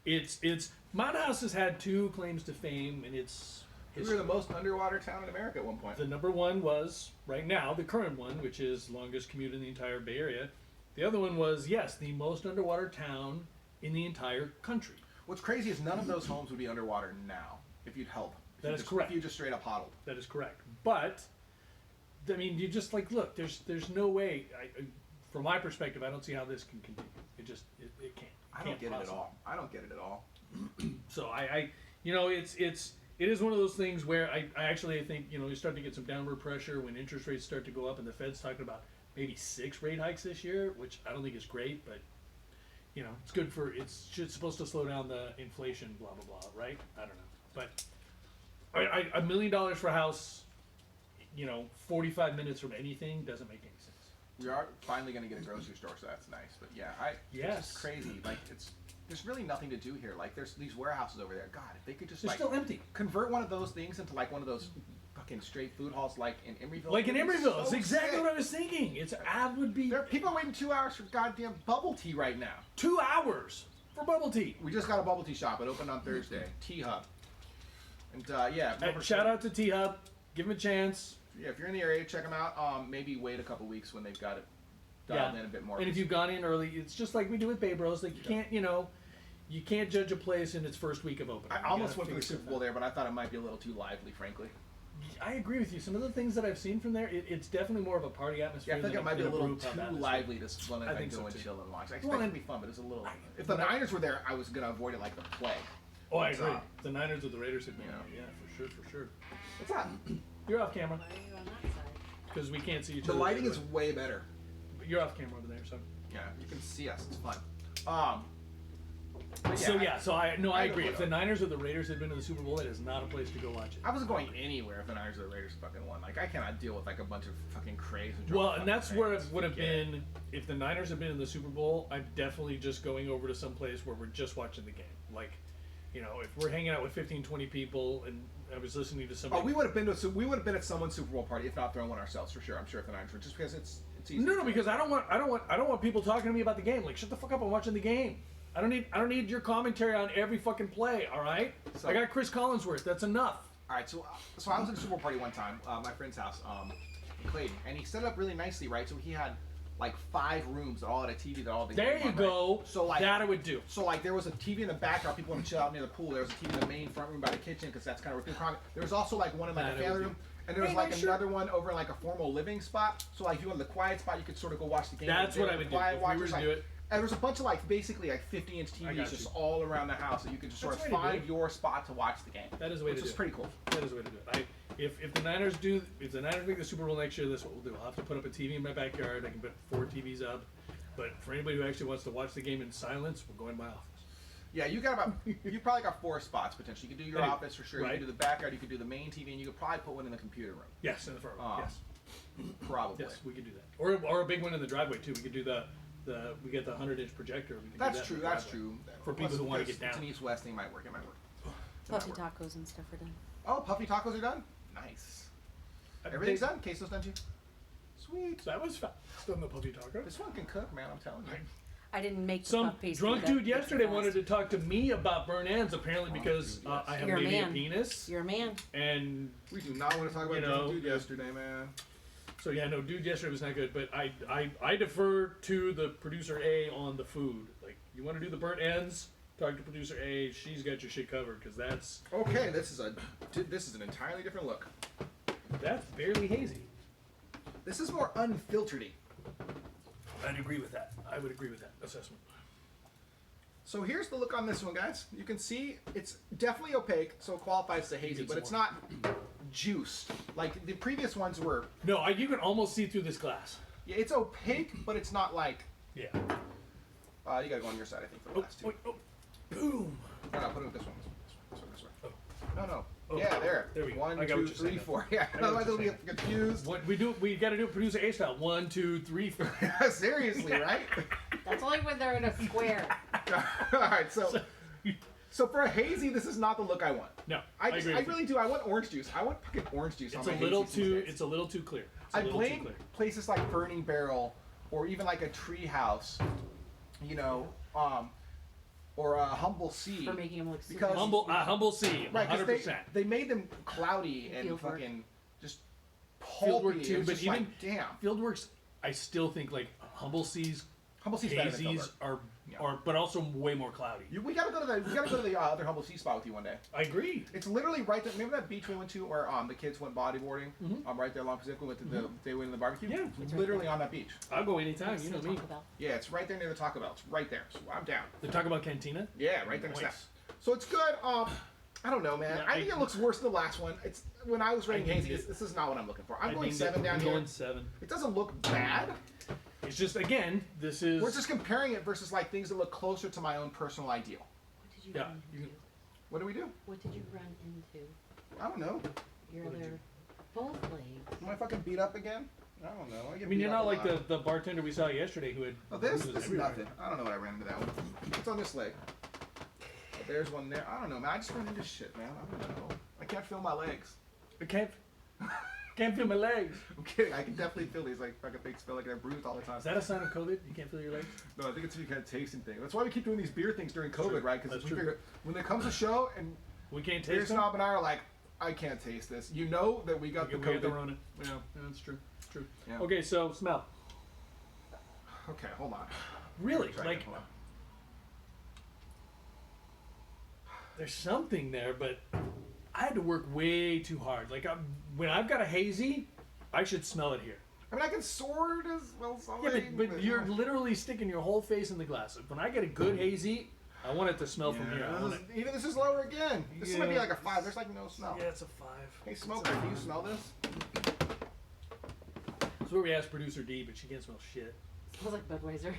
It's Mount House has had 2 claims to fame, and it's We were the most underwater town in America at one point. the number one was right now the current one, which is longest commute in the entire Bay Area. The other one was yes, the most underwater town in the entire country. What's crazy is none of those homes would be underwater now if you'd help. If That you is just, correct. If you just straight up hodled. That is correct. But I mean, you just like look. There's no way. From my perspective, I don't see how this can continue. It can't. I don't get it at all. I don't get it at all. So it is one of those things where I actually think you start to get some downward pressure when interest rates start to go up, and the Fed's talking about maybe 6 rate hikes this year, which I don't think is great, but it's good for it's supposed to slow down the inflation, blah blah blah, right? I don't know, but $1 million for a house, 45 minutes from anything doesn't make any sense. We are finally going to get a grocery store, so that's nice. But yeah, Yes. it's just crazy. Like there's really nothing to do here. Like there's these warehouses over there. God, if they could just They're still empty. convert one of those things into like one of those fucking straight food halls, like in Emeryville. Like in it'd be Emeryville, so it's exactly sick. what I was thinking. Would be There are people waiting 2 hours for goddamn bubble tea right now. 2 hours for bubble tea. We just got a bubble tea shop. It opened on Thursday. Tea Hub. And yeah, Shout out to T Hub. Give them a chance. Yeah, if you're in the area, check them out. Maybe wait a couple weeks when they've got it dialed in a bit more. And if you've gone in early, it's just like we do with Bay Bros. Like you can't judge a place in its first week of opening. I almost went for the Super Bowl there, but I thought it might be a little too lively, frankly. I agree with you. Some of the things that I've seen from there, it's definitely more of a party atmosphere. Yeah, I think than it might be a than little brew pub too atmosphere. lively to want I to think go so, and too. chill and watch. I expect Well, it to and- be fun, but it's a little. If the Niners were there, I was gonna avoid it like the plague. Oh, I agree. What's up? The Niners with the Raiders have been. Yeah. Yeah, for sure. What's that? You're off camera Why are you on that side? because we can't see each The other. lighting is way better. You're off camera over there, so. Yeah, you can see us. It's fun. But So I Either agree. way, If the Niners or the Raiders had been to the Super Bowl, it is not a place to go watch it. I wasn't going anywhere if the Niners or the Raiders fucking won. Like I cannot deal with like a bunch of fucking crazy. Well, and that's where it would have been if the Niners had been in the Super Bowl. I'm definitely just going over to some place where we're just watching the game. Like, if we're hanging out with 15, 20 people, and I was listening to somebody. Oh, we would have been at someone's Super Bowl party, if not throwing one ourselves for sure. I'm sure if the Niners were, just because it's easy. No, because I don't want people talking to me about the game. Like, shut the fuck up! I'm watching the game. I don't need your commentary on every fucking play. All right. So- I got Chris Collinsworth. That's enough. All right, so I was at a Super Bowl party one time, my friend's house, in Clayton, and he set it up really nicely, right? So he had like 5 rooms that all had a TV that all the There game you on, go. right? So like that I would do. So like there was a TV in the background, people want to chill out near the pool. There was a TV in the main front room by the kitchen because that's kind of where people are. There was also like one in like That a I family would room, and there was Hey, like man, sure. another one over in like a formal living spot. So like if you wanted the quiet spot, you could sort of go watch the game. That's there what I with would the do quiet if we were watchers, to like- do it. And there was a bunch of like basically like 50-inch I TVs got just you. all around the house, so you could just sort That's of the way to do find it. your spot to watch the game. That is the way which to is do it. pretty cool. That is the way to do it. If the Niners make the Super Bowl next year, that's what we'll do. I'll have to put up a TV in my backyard. I can put 4 TVs up. But for anybody who actually wants to watch the game in silence, we'll go in my office. Yeah, you probably got 4 spots potentially. You could do your Anyway, office for sure. right. You could do the backyard. You could do the main TV, and you could probably put one in the computer room. Yes, in the front row. Ah. Yes, Probably. yes, we could do that. Or a big one in the driveway too. We could do we get the 100-inch projector. We can That's do that true. in the That's driveway. true. For people who wanna get down. It's an east-west thing. Might work. It might work. It might Puffy work. tacos and stuff are done. Oh, puffy tacos are done. Nice. Everything's done. Queso's done too. Sweet. That was fast. Still no puppy taco. This one can cook, man. I'm telling you. I didn't make the Some puff pastry. drunk that dude makes yesterday it fast. wanted to talk to me about burnt ends, apparently because dude, yes. I have You're a maybe a man. penis. Oh, You're a man. And We do not want to talk about You know, dude yesterday, man. so yeah, no, dude yesterday was not good, but I defer to the producer A on the food. Like, you want to do the burnt ends? Talk to producer A. She's got your shit covered because that's Okay, this is an entirely different look. barely hazy. This is more unfiltered-y. I'd agree with that. I would agree with that assessment. So here's the look on this one, guys. You can see it's definitely opaque, so it qualifies as a hazy, Get but some it's not juiced. Like the previous ones were. No, you can almost see through this glass. Yeah, it's opaque, but it's not like. Yeah. You gotta go on your side, I think, for the last two. Boom. No, put it with this one. This way. Oh. No. Oh, Yeah, there. there we go. 1, I got 2, what you're 3, saying. 4. Yeah, I got what otherwise you're it'll get confused. What we got to do producer A style. 1, 2, 3, 4. Seriously, right? That's only when they're in a square. All right, so for a hazy, this is not the look I want. No, I agree with you. really do. I want orange juice. I want fucking orange juice. It's on a my little hazies these too. days. It's a little too clear. It's a I little too blame clear. places like Burning Barrel, or even like a Tree House, or or Humble C. For making them look super Because- Humble C, Right, 100%. because they made them cloudy and Fieldwork. fucking just pulpy. Fieldwork too, It's but just even like, damn. Fieldworks, I still think like Humble C's, Humble C's better than hazies Fieldwork. are, but also way more cloudy. We gotta go to the other Humble C spot with you one day. I agree. It's literally right there. Remember that beach we went to where the kids went bodyboarding? Right there along Pacific. We went to they went in the barbecue. Yeah. It's literally on that beach. I'll go anytime. You know me. Taco Bell. Yeah, it's right there near the Taco Bell. It's right there. So I'm down. The Taco Bell Cantina. Yeah, right there. Nice. Next to that. So it's good. I don't know, man. Yeah, I think it looks worse than the last one. It's when I was rating I hazy. named it. This is not what I'm looking for. I'm I going named 7 it- down I'm here. going 7. It doesn't look bad. It's just again, this is. We're just comparing it versus like things that look closer to my own personal ideal. What did you Yeah, run you into? can- What do we do? What did you run into? I don't know. Your What did other both legs. Am I fucking beat up again? I don't know. I mean, you're not like the bartender we saw yesterday who had. Oh, this bruises is everywhere. nothing. I don't know what I ran into that one. What's on this leg? Oh, there's one there. I don't know, man. I just run into shit, man. I don't know. I can't feel my legs. I can't feel my legs. I'm kidding. I can definitely feel these like fucking things feel like they're bruised all the time. Is that a sign of COVID? You can't feel your legs? No, I think it's a kind of tasting thing. That's why we keep doing these beer things during COVID, True. right? Because That's we true. figure when there comes a show and We can't Beer taste them. Snob and I are like, I can't taste this. You know that we got the We got the COVID. Rona. Yeah, that's true. It's true. Yeah. Okay, so smell. Okay, hold on. Really, Try like again, hold on. there's something there, but I had to work way too hard. Like when I've got a hazy, I should smell it here. I mean, I can sort as well Yeah, something. but you're literally sticking your whole face in the glass. When I get a good hazy, I want it to smell from here. I want it. Even this is lower again. This might be Yeah. like a 5. There's like no smell. Yeah, it's a 5. Hey, smoker, do you smell this? That's where we asked producer D, but she can't smell shit. Smells like Budweiser.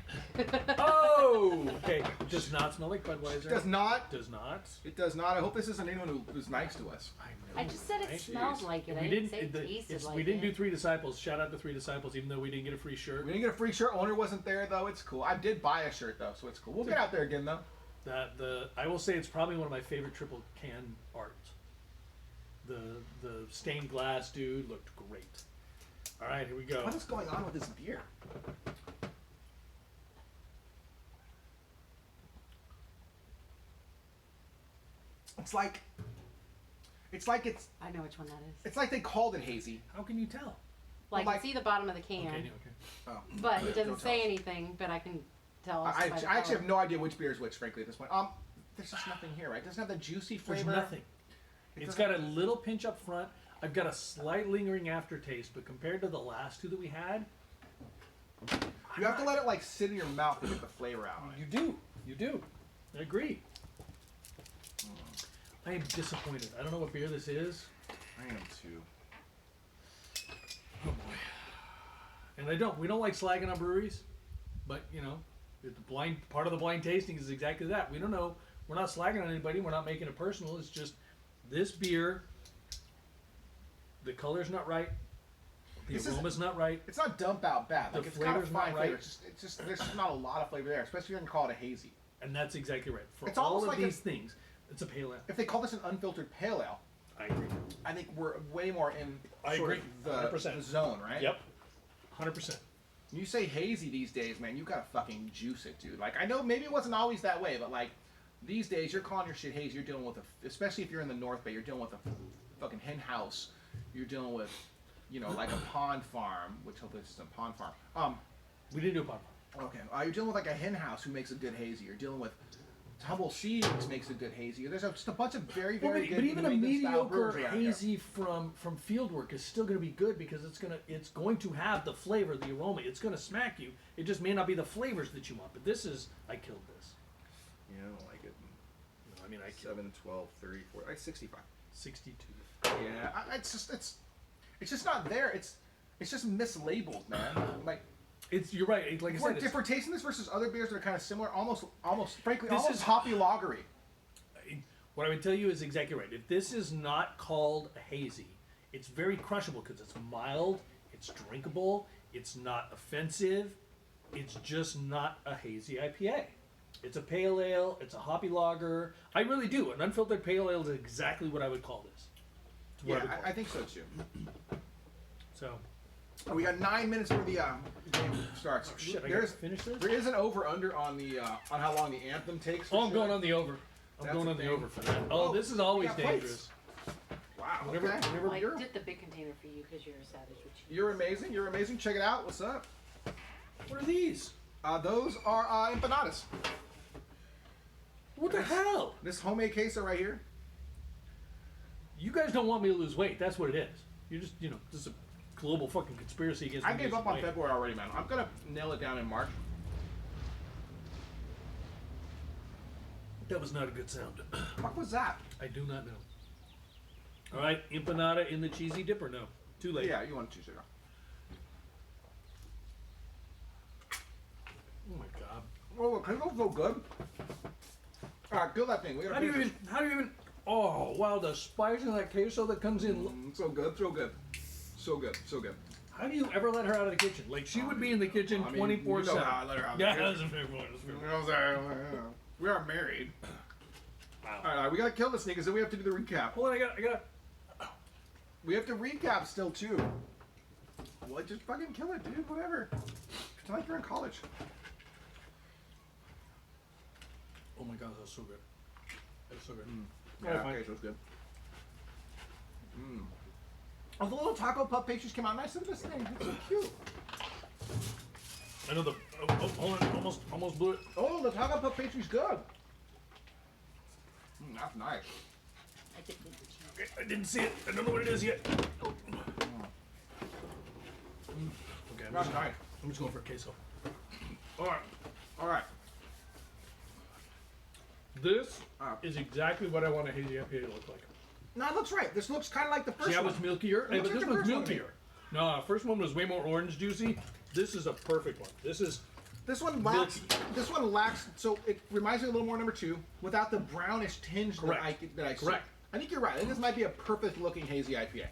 Oh, okay. Does not smell like Budweiser. It does not. Does not. It does not. I hope this isn't anyone who's nice to us. I know. I just said it right? smells like it. I We didn't say didn't. it tasted like we didn't it. do 3 Disciples. Shout out to 3 Disciples, even though we didn't get a free shirt. We didn't get a free shirt. Owner wasn't there though. It's cool. I did buy a shirt though, so it's cool. We'll get out there again though. I will say it's probably one of my favorite triple can art. The stained glass dude looked great. All right, here we go. What is going on with this beer? It's like I know which one that is. it's like they called it hazy. How can you tell? Well, I like- can see the bottom of the can, Okay, okay. Oh. but it doesn't Don't say tell us. anything. But I can tell. I by the actually color. have no idea which beer is which, frankly, at this point. There's just nothing here, right? It doesn't have the juicy There's flavor. nothing. It's got a little pinch up front. I've got a slight lingering aftertaste, but compared to the last 2 that we had, You have to let it like sit in your mouth to get the flavor out. you do. You do. I agree. I am disappointed. I don't know what beer this is. I am too. Oh boy. And we don't like slagging on breweries, but you know, the blind part of the blind tasting is exactly that. We don't know. We're not slagging on anybody. We're not making it personal. It's just this beer. The color's not right. The This is- aroma's not right. It's not dump out bad. Like The it's got a flavor's not fine right. flavor. It's just there's just not a lot of flavor there, especially if you can call it a hazy. And that's exactly right. For It's all almost of like these things, it's a pale ale. If they call this an unfiltered pale ale, I agree. I think we're way more in I sort agree. of the 100%. zone, right? Yep. 100%. When you say hazy these days, man, you gotta fucking juice it, dude. Like I know maybe it wasn't always that way, but like these days you're calling your shit hazy. You're dealing with especially if you're in the North Bay, you're dealing with a fucking hen house. You're dealing with, you know, like a pond farm, which hopefully it's a pond farm. We didn't do a pop. Okay. You're dealing with like a hen house who makes a good hazy. You're dealing with Humble Seeds makes a good hazy. There's just a bunch of very, Well, very good. but even a New England style brewers mediocre around here. hazy from Fieldwork is still going to be good because it's going to have the flavor, the aroma. It's going to smack you. It just may not be the flavors that you want. But this is, I killed this. Yeah, I don't like it. No, I mean, I killed 7, 12, 34. 65. 62. Yeah, it's just not there. It's just mislabeled, man. Like You're right. Like I we're said, it's, different tasting this versus other beers that are kind of similar, almost frankly, This almost is- hoppy lagery. what I would tell you is exactly right. If this is not called a hazy, it's very crushable because it's mild, it's drinkable, it's not offensive, it's just not a hazy IPA. It's a pale ale, it's a hoppy lager. I really do. An unfiltered pale ale is exactly what I would call this. It's what Yeah, would call I it. think so too. So, We got 9 minutes before the game starts. Oh, shit, I There's gotta finish this? There is an over/under on the on how long the anthem takes. Oh, I'm going on the over. I'm That's going a on the thing. over for that. Oh, this is always we got plates. dangerous. Wow. Whenever- okay. whenever- Well, I You're, did the big container for you because you're a savage with cheese. you're amazing. You're amazing. Check it out. What's up? What are these? Those are empanadas. What the hell? This homemade queso right here. You guys don't want me to lose weight. That's what it is. You're just, this is a global fucking conspiracy against I me gave losing up on weight. February already, man. I'm gonna nail it down in March. That was not a good sound. What was that? I do not know. All right, empanada in the cheesy dip or no? Too late. Yeah, you want to sugar. Oh my god. Oh, the queso's so good. All right, kill that thing. We gotta How do you finish even? Oh wow, the spice in that queso that comes in. so good, so good, so good, so good. How do you ever let her out of the kitchen? Like she would be in the kitchen I mean, 24/7. you know how I let her out of the Yeah, kitchen. that's a fair point. That's a fair point. You know what I'm saying? We are married. Wow. All right, we gotta kill this thing because then we have to do the recap. Hold on, I got. We have to recap still too. Well, just fucking kill it, dude. Whatever. Pretend like you're in college. Oh my god, that's so good. That's so good. Yeah, fine. okay, so it's good. Oh, the little taco pup pastries came out nice. Look at this thing. It's so cute. I know the. Hold on, almost blew it. Oh, the taco pup pastry's good. That's nice. I did the cheese. Okay, I didn't see it. I don't know what it is yet. Okay, That's nice. I'm just going for a queso. All right. All right. This is exactly what I want a hazy IPA to look like. No, that's right. This looks kind of like the first See, that one. was milkier. It looks But like this the one's first one to me. milkier. No, first one was way more orange juicy. This is a perfect one. This is This one lacks. Milky. This one lacks. So it reminds me a little more number 2, without the brownish tinge Correct. that I see. Correct. I think you're right. I think this might be a perfect looking hazy IPA.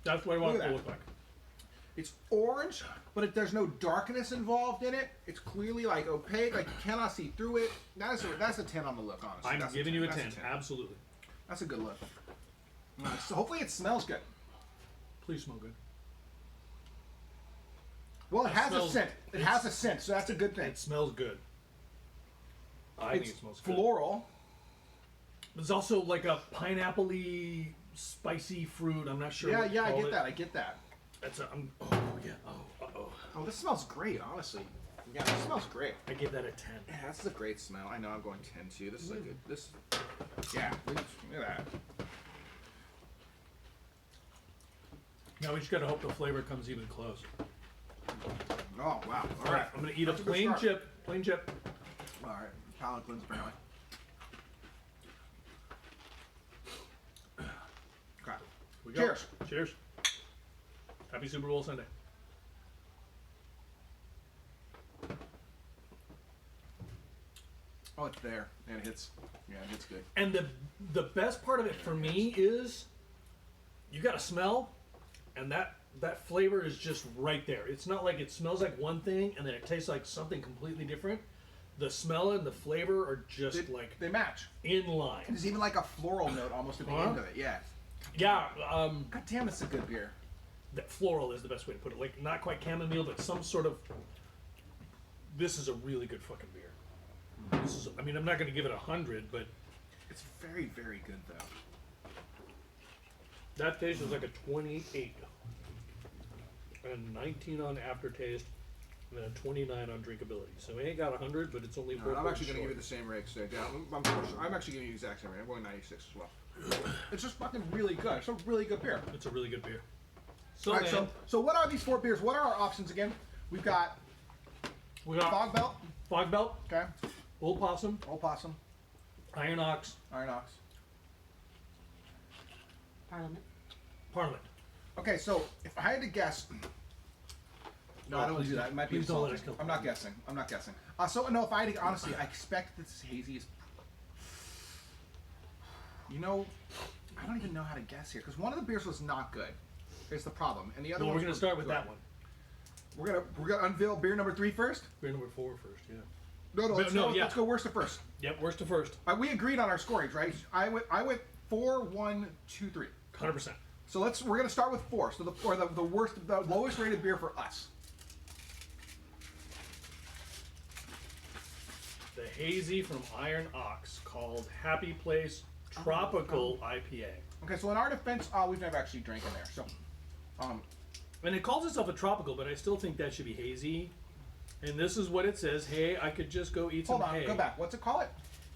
that's what I want it Look at to that. look like. It's orange, but there's no darkness involved in it. It's clearly like opaque, like you cannot see through it. That's a 10 on the look, honestly. I'm That's giving you a That's 10. Absolutely. That's a good look. So hopefully it smells good. Please smell good. Well, it has a smells- scent. It has a scent, so that's a good thing. It smells good. I It's think it smells good. floral. There's also like a pineapple-y, spicy fruit. I'm not sure. Yeah, what to yeah, I call get it. that. I get that. That's a. Oh yeah. Oh. Oh, this smells great, honestly. Yeah, this smells great. I give that a 10. Yeah, that's a great smell. I know I'm going 10 too. This is a good. This. Yeah, look at that. Now we just gotta hope the flavor comes even close. Oh wow! All right, I'm gonna eat a That's a good plain start. chip. Plain chip. All right, palate cleanse apparently. Okay. We go. Cheers. Cheers. Happy Super Bowl Sunday. Oh, it's there. And it hits. Yeah, it hits good. And the best part of it for me is you got to smell, and that flavor is just right there. It's not like it smells like one thing and then it tastes like something completely different. The smell and the flavor are just like They match. in line. There's even like a floral note almost at the Huh? end of it. Yeah. Yeah, God damn, it's a good beer. that floral is the best way to put it. Like not quite chamomile, but some sort of. This is a really good fucking beer. This is. I mean, I'm not going to give it 100, but It's very, very good though. that taste is like a 28, and 19 on aftertaste, and a 29 on drinkability. So it ain't got 100, but it's only 4 I'm points actually going to short. give it the same rate today. Yeah, I'm actually giving you the exact same rate. I'm going 96 as well. It's just fucking really good. It's a really good beer. It's a really good beer. So, All right, man, so what are these 4 beers? What are our options again? We've got we got Fog Belt. Fog Belt, Okay. Old Possum, Old Possum. Iron Ox, Iron Ox. Parliament. Parliament. Okay, so if I had to guess, no, I don't please do that. It might be please don't let insulting. us kill I'm not guessing. I'm not guessing. So no, if I had to, honestly, I expect this hazy is. You know, I don't even know how to guess here because one of the beers was not good. Here's the problem, and the other Well, one. we're going to start with that one. We're gonna unveil beer number 3 first. Beer number 4 first, yeah. No, let's no, go. yeah. Let's go worst to first. Yep, worst to first. We agreed on our scorings, right? I went 4, 1, 2, 3. 100%. So we're gonna start with 4. So the lowest rated beer for us. The hazy from Iron Ox called Happy Place Tropical IPA. Okay, so in our defense, we've never actually drank in there. So, And it calls itself a tropical, but I still think that should be hazy. And this is what it says. Hey, I could just go eat hold some on, hay. go back. What's it call it?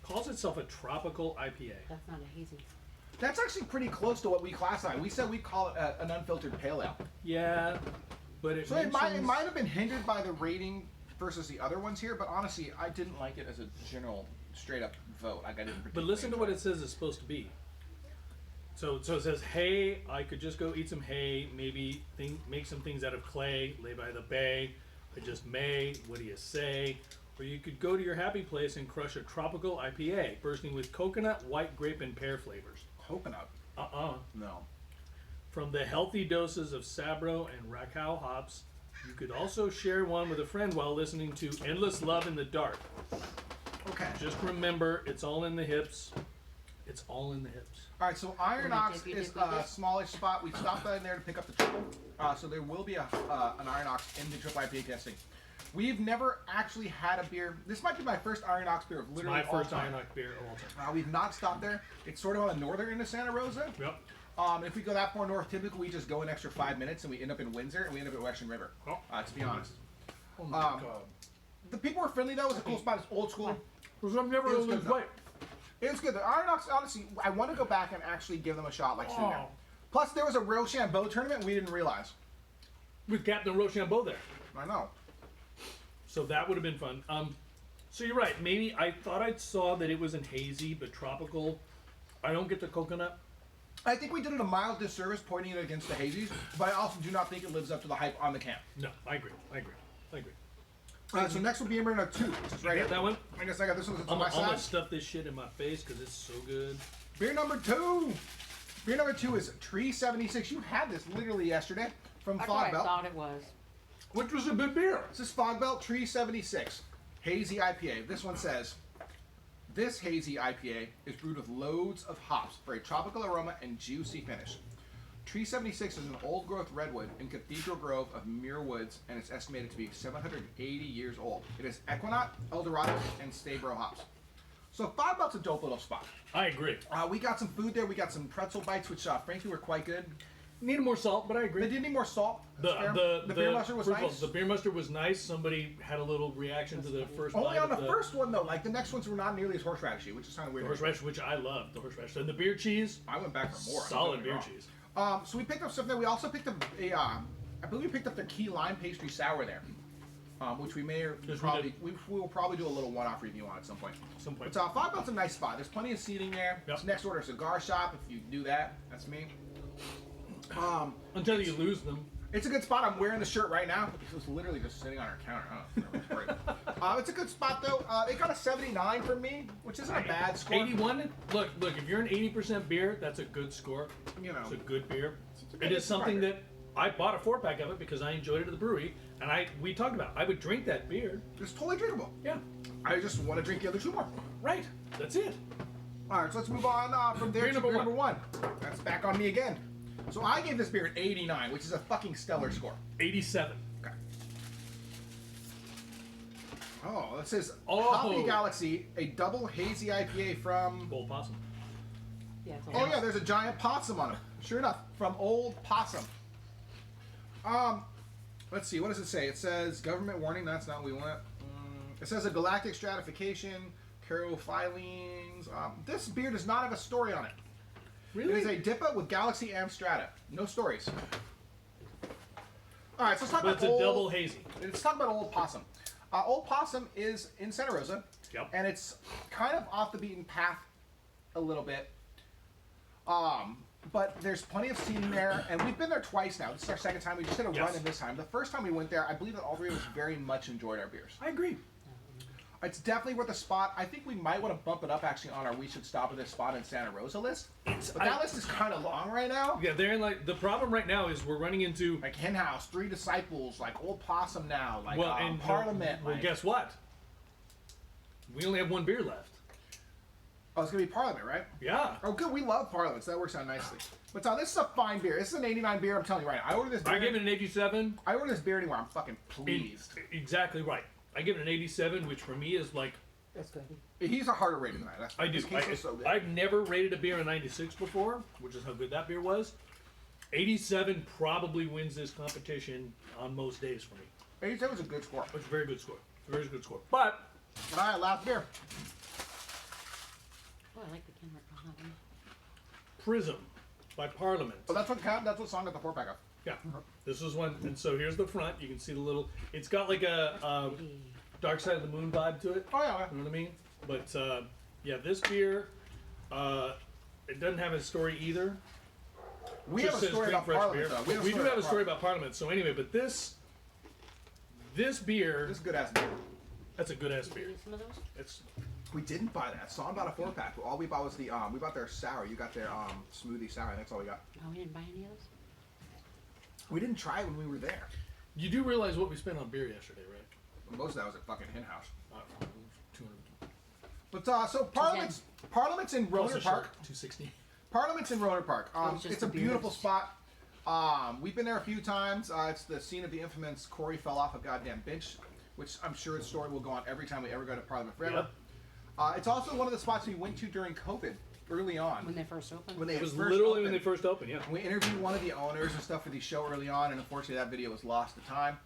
Calls itself a tropical IPA. That's not a hazy. That's actually pretty close to what we classify. We said we call it an unfiltered pale ale. Yeah, but it So it might have been hindered by the rating versus the other ones here, but honestly, I didn't like it as a general straight up vote. Like I didn't. But listen to what it says it's supposed to be. So it says, hey, I could just go eat some hay, maybe make some things out of clay, lay by the bay. I just may. What do you say? Or you could go to your happy place and crush a tropical IPA, bursting with coconut, white grape, and pear flavors. Coconut. No. From the healthy doses of Sabro and Rakau hops, you could also share one with a friend while listening to Endless Love in the Dark. Okay. Just remember, it's all in the hips. It's all in the hips. All right. So Iron Wanna Ox dip is you a dip? smallish spot. We stopped by there to pick up the triple. So there will be an Iron Ox in the triple IPA testing. We've never actually had a beer. This might be my first Iron Ox beer of literally My all first time. Iron Ox beer of all time. We've not stopped there. It's sort of on the northern end of Santa Rosa. Yep. If we go that far north, typically we just go an extra 5 minutes and we end up in Windsor and we end up at Western River. Oh. To be honest, Oh my Um, god. the people were friendly though. It was a cool spot. It's old school. Because I've never It was really good, played. It was good. The Iron Ox, honestly, I want to go back and actually give them a shot like soon. Oh. Plus, there was a Rochambeau tournament we didn't realize. With Captain Rochambeau there. I know. So that would have been fun. So you're right. Maybe I thought I saw that it was in hazy, but tropical. I don't get the coconut. I think we did it a mild disservice pointing it against the hazies, but I also do not think it lives up to the hype on the can. No, I agree. I agree. I agree. So next will be beer number 2, which is right You here. got that one? I guess I got this one. It's I'm on my gonna side. stuff this shit in my face because it's so good. Beer number 2. Beer number 2 is Tree 76. You had this literally yesterday from That's what I Fog Belt. thought it was. Which was a good beer. This is Fog Belt Tree 76. Hazy IPA. This one says, this hazy IPA is brewed with loads of hops for a tropical aroma and juicy finish. Tree 76 is an old-growth redwood in Cathedral Grove of Muir Woods, and it's estimated to be 780 years old. It is Equinox, Eldorado, and Stabro hops. So Fog Belt's a dope little spot. I agree. We got some food there. We got some pretzel bites, which frankly were quite good. Needed more salt, but I agree. They did need more salt. The beer mustard was first of all, nice. the beer mustard was nice. Somebody had a little reaction to the first Only bite on the of first one though. Like the next ones were not nearly as horseradishy, which is kind of weird. the horseradish, which I love. The horseradish and the beer cheese. I went back for more. Solid Don't get me beer wrong. cheese. So we picked up something. We also picked up a, I believe we picked up the key lime pastry sour there, which we may or Yes, we probably did. we will probably do a little one-off review on at some point. Some point. But Fog Belt's a nice spot. There's plenty of seating there. Yep. It's next door to a cigar shop. If you do that, that's me. Until you lose them. It's a good spot. I'm wearing the shirt right now. It was literally just sitting on our counter. It's great. It's a good spot though. It got a 79 from me, which isn't a bad score. 81. Look. If you're an 80% beer, that's a good score. You know. It's a good beer. a good It is something beer. that I bought a 4-pack of it because I enjoyed it at the brewery, and we talked about. I would drink that beer. It's totally drinkable. Yeah. I just want to drink the other 2 more. Right. That's it. All right, so let's move on from there Beer to number beer number 1. That's back on me again. So I gave this beer an 89, which is a fucking stellar score. 87. Okay. Oh, it says Oh. Hoppy Galaxy, a double hazy IPA from. Gold possum. Yeah, it's Oh yeah, there's a giant possum on it. Sure enough, from Old Possum. Let's see. What does it say? It says government warning. That's not what we want. It says a galactic stratification, carofilings. This beer does not have a story on it. Really? It is a DIPA with Galaxy Am Strata. No stories. All right, so let's talk But about it's a double hazy. Let's talk about Old Possum. Old Possum is in Santa Rosa, Yep. and it's kind of off the beaten path a little bit. But there's plenty of seating there, and we've been there twice now. This is our second time. We just did a Yes. run in this time. The first time we went there, I believe that all 3 of us very much enjoyed our beers. I agree. It's definitely worth a spot. I think we might want to bump it up actually on our We Should Stop at This Spot in Santa Rosa list. But that list is kind of long right now. Yeah, they're in like the problem right now is we're running into Like Hen House, 3 Disciples, like Old Possum now, like and Parliament. Well, like, guess what? We only have 1 beer left. Oh, it's gonna be Parliament, right? Yeah. Oh, good. We love Parliaments. That works out nicely. But this is a fine beer. This is an 89 beer. I'm telling you right now. I ordered this beer. I gave it an 87. I ordered this beer anywhere. I'm fucking pleased. Exactly right. I give it an 87, which for me is like, That's good. He's a harder rating than that. I do. This case is so good. I've never rated a beer a 96 before, which is how good that beer was. 87 probably wins this competition on most days for me. 87 was a good score. It's a very good score. Very good score. But All right, last beer. Oh, I like the camera. Prism by Parliament. Oh, that's what song got the 4-pack of. Yeah, this is one. And so here's the front. You can see the little. It's got like a Dark Side of the Moon vibe to it. Oh yeah. You know what I mean? But yeah, this beer, it doesn't have a story either. We Just have a says story drink about fresh Parliament, beer. though. We do have a story about Parliament. So anyway, but this beer, This is good ass beer. that's a good ass Did beer. you get some of those? It's We didn't buy that. Son bought a 4-pack. All we bought was the we bought their sour. You got their smoothie sour. That's all we got. Oh, we didn't buy any of those? We didn't try it when we were there. you do realize what we spent on beer yesterday, right? Most of that was at fucking Hen House. 200. But so Parliament's in Plus Roner a Park. shirt, 260. Parliament's in Roner Park. Oh, it's just It's a the beer. beautiful spot. We've been there a few times. It's the scene of the infamous Corey fell off a goddamn bench, which I'm sure the story will go on every time we ever go to Parliament forever. It's also one of the spots we went to during COVID, early on. When they first opened? When they It was first literally opened. when they first opened. Yeah. We interviewed one of the owners and stuff for the show early on, and unfortunately that video was lost to time.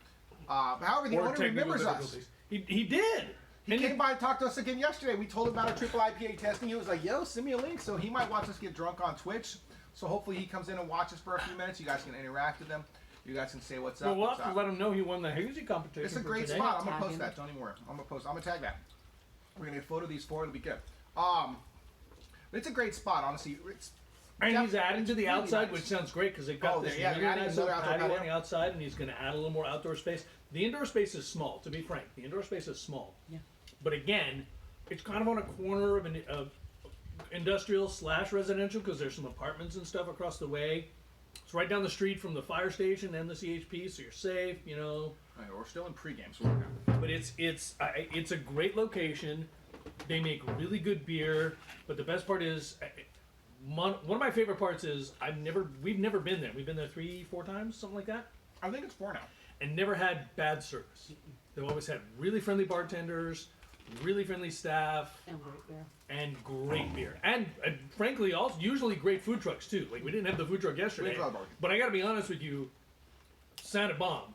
However, the Or owner technical remembers us. difficulties. He did. He came by and talked to us again yesterday. We told him about our triple IPA testing. He was like, yo, send me a link. So he might watch us get drunk on Twitch. So hopefully he comes in and watches for a few minutes. You guys can interact with him. You guys can say what's up. Well, we'll what's have to up. let him know he won the hazy competition. It's a for great today. spot. I'm gonna Tag post him. that. Don't even worry. I'm gonna tag that. We're gonna get a photo of these four. It'll be good. It's a great spot. Honestly, it's And he's adding to the really outside, nice. which sounds great because they've got Oh, this yeah, really they're adding nice another little outdoor patio on patio. the outside, and he's going to add a little more outdoor space. The indoor space is small, to be frank. The indoor space is small. Yeah. But again, it's kind of on a corner of an industrial / residential because there's some apartments and stuff across the way. It's right down the street from the fire station and the CHP, so you're safe, you know. All right, we're still in pregame, so we're good. But it's a great location. They make really good beer. But the best part is, one of my favorite parts is we've never been there. We've been there 3-4 times, something like that, I think it's 4 now. and never had bad service. They've always had really friendly bartenders, really friendly staff, And great beer. and great beer. And frankly, also usually great food trucks too. Like we didn't have the food truck yesterday, Great club bar. but I got to be honest with you, sounded bomb.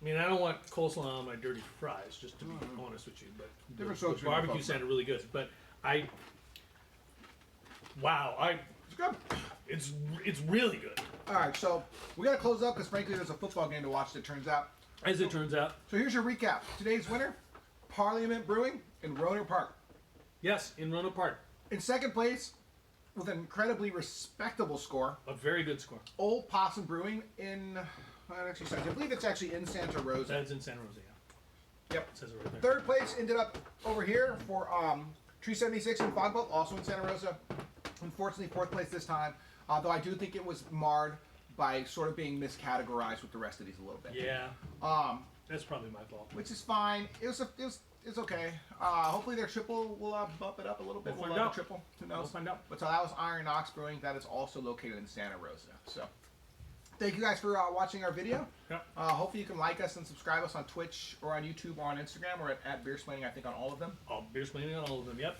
I mean, I don't want coleslaw on my dirty fries, just to be honest with you. But Different the strokes for different barbecue folks, sounded really good. But It's good. it's really good, All right, so we got to close up because frankly, there's a football game to watch. It turns out. as it turns out. So here's your recap. Today's winner, Parliament Brewing in Roner Park. Yes, in Roanoke Park, In second place, with an incredibly respectable score, a very good score. Old Possum Brewing in. I believe it's actually in Santa Rosa. That's in Santa Rosa. Yeah. Yep. It says it right there. Third place ended up over here for Tree 76 in Fogboat, also in Santa Rosa. Unfortunately, fourth place this time. Though I do think it was marred by sort of being miscategorized with the rest of these a little bit. Yeah, that's probably my fault. Which is fine. It's okay. Hopefully their triple will bump it up a little bit. We'll We'll find have out. a triple. Who knows? We'll find out. But so that was Iron Ox Brewing. That is also located in Santa Rosa. So thank you guys for watching our video. Yep. Hopefully you can like us and subscribe us on Twitch or on YouTube or on Instagram. We're at Beersplaining, I think, on all of them. Oh, beer splaining on all of them. Yep.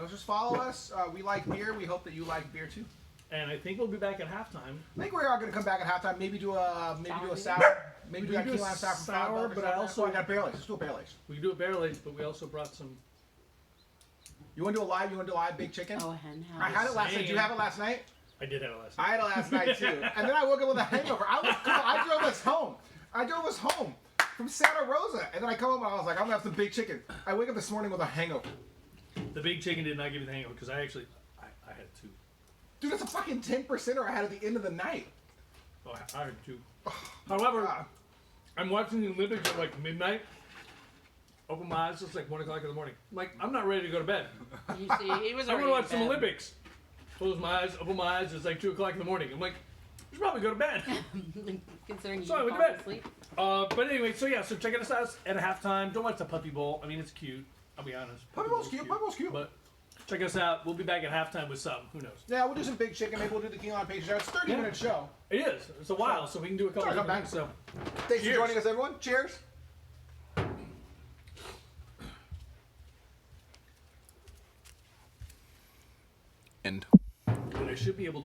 Just follow us. We like beer. We hope that you like beer too. And I think we'll be back at halftime. I think we are going to come back at halftime. Maybe do a Sour sour. Maybe We do a can do key a lime sour from sour, Fogboat or but I something. also- Oh, I got barrel aged. Let's do a barrel aged. We can do it barrel aged, but we also brought some. You want to do a live? You want to do a live big chicken? Oh, a hen house. I had it last night. Did you Same. have it last night? I did have it last I night. had it last night too. And then I woke up with a hangover. I drove us home. I drove us home from Santa Rosa. And then I come home and I was like, I'm going to have some big chicken. I wake up this morning with a hangover. The big chicken did not give me the hangover because I had 2. Dude, that's a fucking 10%er I had at the end of the night. Oh, I had 2. However, God. I'm watching the Olympics at like midnight. Open my eyes, it's like 1 o'clock in the morning. I'm like, I'm not ready to go to bed. You see, he was I'm already gonna watch in some bed. Olympics. Close my eyes, open my eyes, it's like 2 o'clock in the morning. I'm like, I should probably go to bed. Considering you So I went to fall bed. asleep. But anyway, so yeah, so check us out at halftime. Don't watch the Puppy Bowl. I mean, it's cute. I'll be honest. Puppy Bowl's cute. Puppy Bowl's cute. But Check us out. We'll be back at halftime with something. Who knows? Yeah, we'll do some big chicken. Maybe we'll do the King on Page. It's a 30-minute show. It is. It's a while, so we can do a couple Sorry, of come things. So, Thanks Cheers. for joining us, everyone. Cheers. End. but I should be able